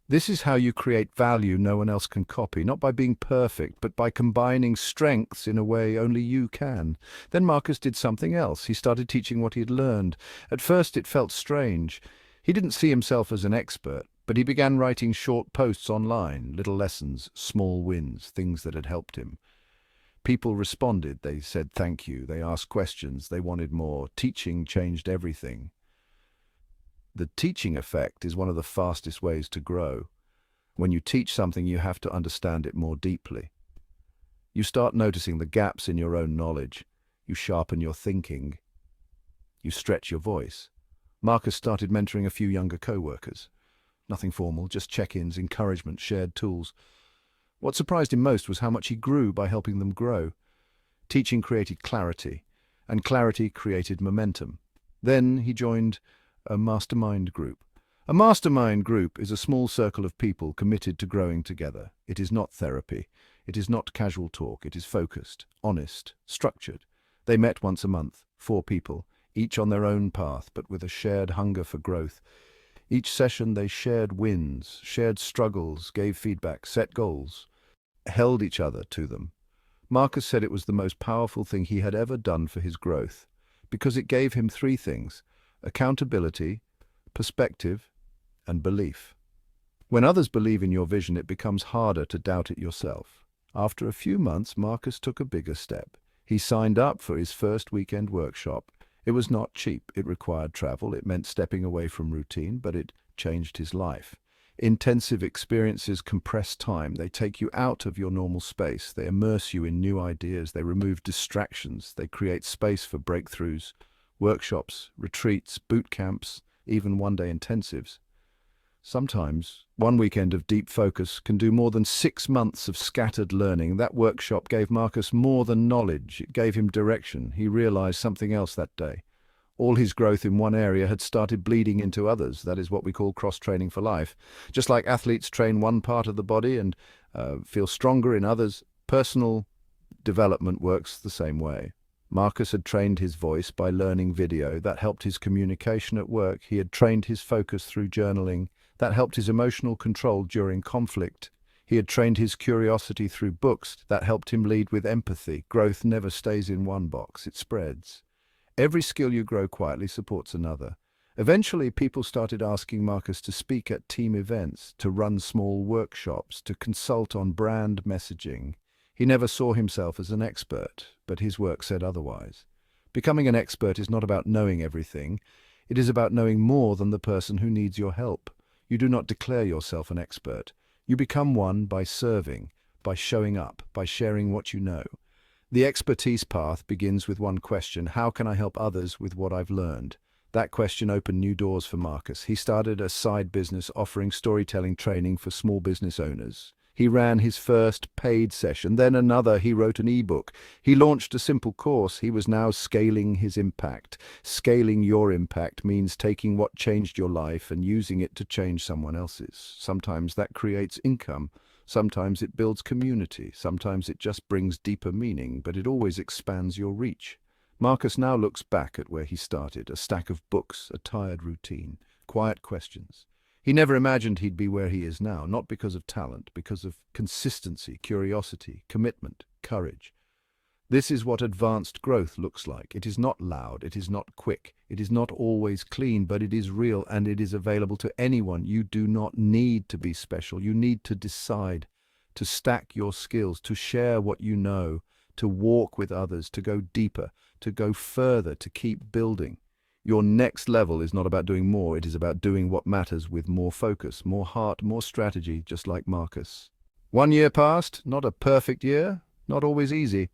This is how you create value no one else can copy, not by being perfect, but by combining strengths in a way only you can. Then Marcus did something else. He started teaching what he had learned. At first it felt strange. He didn't see himself as an expert, but he began writing short posts online, little lessons, small wins, things that had helped him. People responded, they said thank you, they asked questions, they wanted more. Teaching changed everything. The teaching effect is one of the fastest ways to grow. When you teach something, you have to understand it more deeply. You start noticing the gaps in your own knowledge. You sharpen your thinking. You stretch your voice. Marcus started mentoring a few younger co-workers. Nothing formal, just check-ins, encouragement, shared tools. What surprised him most was how much he grew by helping them grow. Teaching created clarity, and clarity created momentum. Then he joined a mastermind group. A mastermind group is a small circle of people committed to growing together. It is not therapy. It is not casual talk. It is focused, honest, structured. They met once a month, 4 people, each on their own path, but with a shared hunger for growth. Each session they shared wins, shared struggles, gave feedback, set goals, held each other to them. Marcus said it was the most powerful thing he had ever done for his growth, because it gave him 3 things: accountability, perspective, and belief. When others believe in your vision, it becomes harder to doubt it yourself. After a few months, Marcus took a bigger step. He signed up for his first weekend workshop. It was not cheap. It required travel. It meant stepping away from routine, but it changed his life. Intensive experiences compress time. They take you out of your normal space. They immerse you in new ideas. They remove distractions. They create space for breakthroughs. Workshops, retreats, boot camps, even one-day intensives. Sometimes, one weekend of deep focus can do more than 6 months of scattered learning. That workshop gave Marcus more than knowledge. It gave him direction. He realized something else that day. All his growth in one area had started bleeding into others. That is what we call cross-training for life. Just like athletes train one part of the body and feel stronger in others, personal development works the same way. Marcus had trained his voice by learning video. That helped his communication at work. He had trained his focus through journaling. That helped his emotional control during conflict. He had trained his curiosity through books. That helped him lead with empathy. Growth never stays in one box. It spreads. Every skill you grow quietly supports another. Eventually, people started asking Marcus to speak at team events, to run small workshops, to consult on brand messaging. He never saw himself as an expert, but his work said otherwise. Becoming an expert is not about knowing everything. It is about knowing more than the person who needs your help. You do not declare yourself an expert. You become one by serving, by showing up, by sharing what you know. The expertise path begins with one question: how can I help others with what I've learned? That question opened new doors for Marcus. He started a side business offering storytelling training for small business owners. He ran his first paid session, then another. He wrote an ebook. He launched a simple course. He was now scaling his impact. Scaling your impact means taking what changed your life and using it to change someone else's. Sometimes that creates income. Sometimes it builds community. Sometimes it just brings deeper meaning, but it always expands your reach. Marcus now looks back at where he started, a stack of books, a tired routine, quiet questions. He never imagined he'd be where he is now, not because of talent, because of consistency, curiosity, commitment, courage. This is what advanced growth looks like. It is not loud, it is not quick, it is not always clean, but it is real and it is available to anyone. You do not need to be special. You need to decide to stack your skills, to share what you know, to walk with others, to go deeper, to go further, to keep building. Your next level is not about doing more, it is about doing what matters with more focus, more heart, more strategy, just like Marcus. 1 year passed, not a perfect year, not always easy,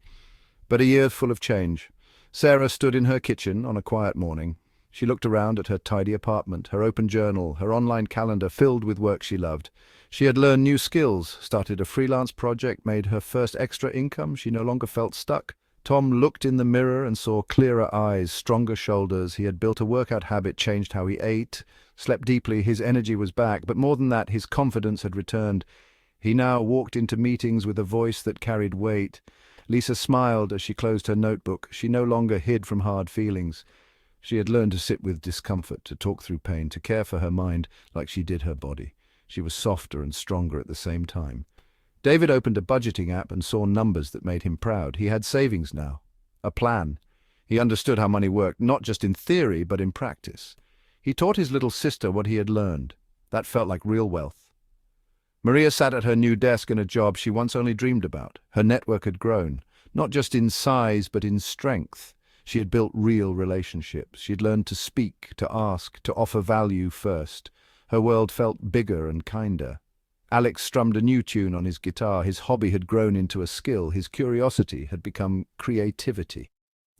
but a year full of change. Sarah stood in her kitchen on a quiet morning. She looked around at her tidy apartment, her open journal, her online calendar filled with work she loved. She had learned new skills, started a freelance project, made her first extra income. She no longer felt stuck. Tom looked in the mirror and saw clearer eyes, stronger shoulders. He had built a workout habit, changed how he ate, slept deeply. His energy was back, but more than that, his confidence had returned. He now walked into meetings with a voice that carried weight. Lisa smiled as she closed her notebook. She no longer hid from hard feelings. She had learned to sit with discomfort, to talk through pain, to care for her mind like she did her body. She was softer and stronger at the same time. David opened a budgeting app and saw numbers that made him proud. He had savings now, a plan. He understood how money worked, not just in theory, but in practice. He taught his little sister what he had learned. That felt like real wealth. Maria sat at her new desk in a job she once only dreamed about. Her network had grown, not just in size, but in strength. She had built real relationships. She had learned to speak, to ask, to offer value first. Her world felt bigger and kinder. Alex strummed a new tune on his guitar. His hobby had grown into a skill. His curiosity had become creativity.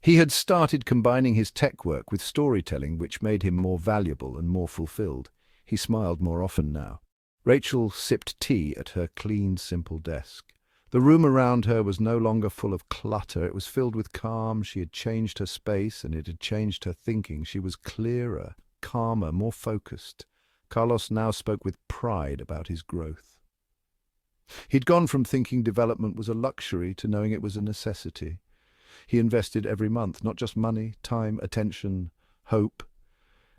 He had started combining his tech work with storytelling, which made him more valuable and more fulfilled. He smiled more often now. Rachel sipped tea at her clean, simple desk. The room around her was no longer full of clutter. It was filled with calm. She had changed her space, and it had changed her thinking. She was clearer, calmer, more focused. Carlos now spoke with pride about his growth. He'd gone from thinking development was a luxury to knowing it was a necessity. He invested every month, not just money, time, attention, hope,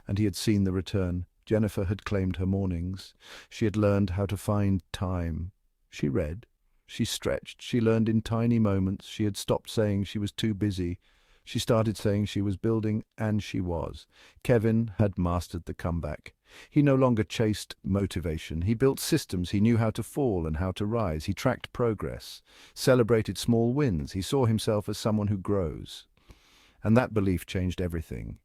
and he had seen the return. Jennifer had claimed her mornings. She had learned how to find time. She read. She stretched. She learned in tiny moments. She had stopped saying she was too busy. She started saying she was building, and she was. Kevin had mastered the comeback. He no longer chased motivation. He built systems. He knew how to fall and how to rise. He tracked progress, celebrated small wins. He saw himself as someone who grows. And that belief changed everything.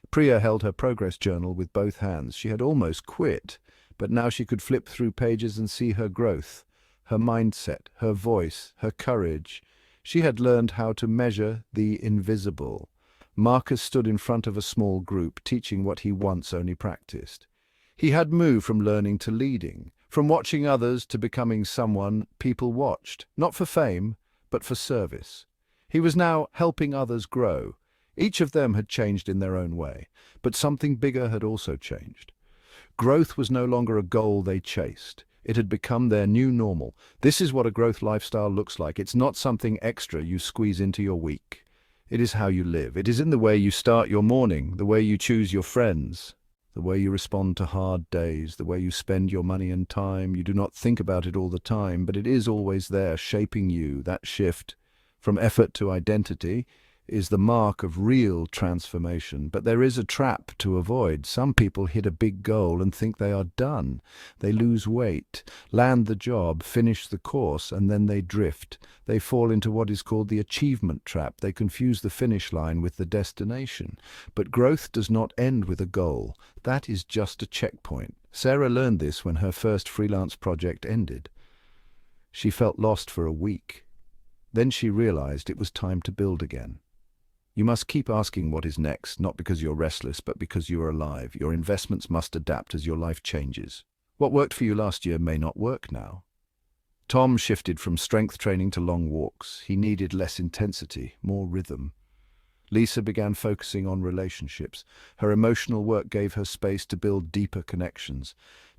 Priya held her progress journal with both hands. She had almost quit, but now she could flip through pages and see her growth, her mindset, her voice, her courage. She had learned how to measure the invisible. Marcus stood in front of a small group, teaching what he once only practiced. He had moved from learning to leading, from watching others to becoming someone people watched, not for fame, but for service. He was now helping others grow. Each of them had changed in their own way, but something bigger had also changed. Growth was no longer a goal they chased. It had become their new normal. This is what a growth lifestyle looks like. It's not something extra you squeeze into your week. It is how you live. It is in the way you start your morning, the way you choose your friends, the way you respond to hard days, the way you spend your money and time. You do not think about it all the time, but it is always there, shaping you. That shift from effort to identity is the mark of real transformation. But there is a trap to avoid. Some people hit a big goal and think they are done. They lose weight, land the job, finish the course, and then they drift. They fall into what is called the achievement trap. They confuse the finish line with the destination. But growth does not end with a goal. That is just a checkpoint. Sarah learned this when her first freelance project ended. She felt lost for a week. Then she realized it was time to build again. You must keep asking what is next, not because you're restless, but because you are alive. Your investments must adapt as your life changes. What worked for you last year may not work now. Tom shifted from strength training to long walks. He needed less intensity, more rhythm. Lisa began focusing on relationships. Her emotional work gave her space to build deeper connections.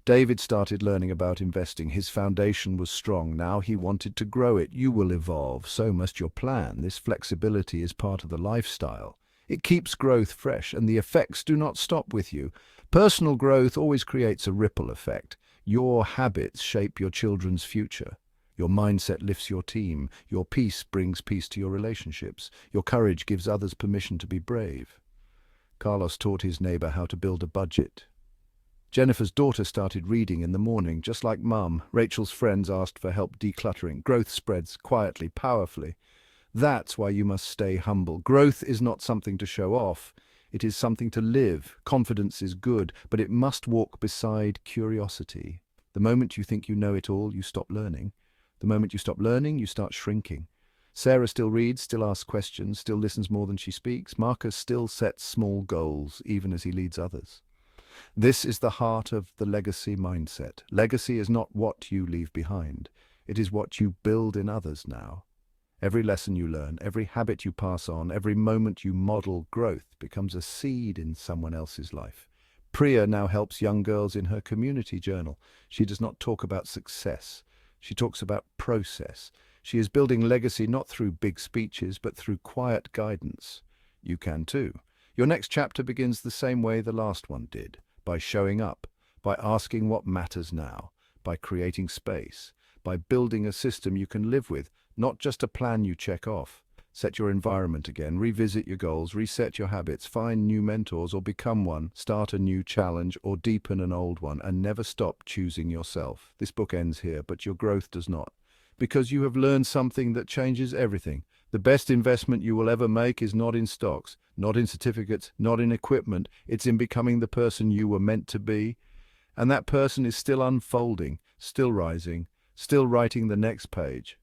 David started learning about investing. His foundation was strong. Now he wanted to grow it. You will evolve. So must your plan. This flexibility is part of the lifestyle. It keeps growth fresh, and the effects do not stop with you. Personal growth always creates a ripple effect. Your habits shape your children's future. Your mindset lifts your team. Your peace brings peace to your relationships. Your courage gives others permission to be brave. Carlos taught his neighbor how to build a budget. Jennifer's daughter started reading in the morning, just like Mum. Rachel's friends asked for help decluttering. Growth spreads quietly, powerfully. That's why you must stay humble. Growth is not something to show off. It is something to live. Confidence is good, but it must walk beside curiosity. The moment you think you know it all, you stop learning. The moment you stop learning, you start shrinking. Sarah still reads, still asks questions, still listens more than she speaks. Marcus still sets small goals, even as he leads others. This is the heart of the legacy mindset. Legacy is not what you leave behind. It is what you build in others now. Every lesson you learn, every habit you pass on, every moment you model growth becomes a seed in someone else's life. Priya now helps young girls in her community journal. She does not talk about success. She talks about process. She is building legacy not through big speeches, but through quiet guidance. You can too. Your next chapter begins the same way the last one did, by showing up, by asking what matters now. by creating space, by building a system you can live with, not just a plan you check off. Set your environment again, revisit your goals, reset your habits, find new mentors or become one, start a new challenge or deepen an old one, and never stop choosing yourself. This book ends here, but your growth does not, because you have learned something that changes everything. The best investment you will ever make is not in stocks, not in certificates, not in equipment. It's in becoming the person you were meant to be. And that person is still unfolding, still rising, still writing the next page.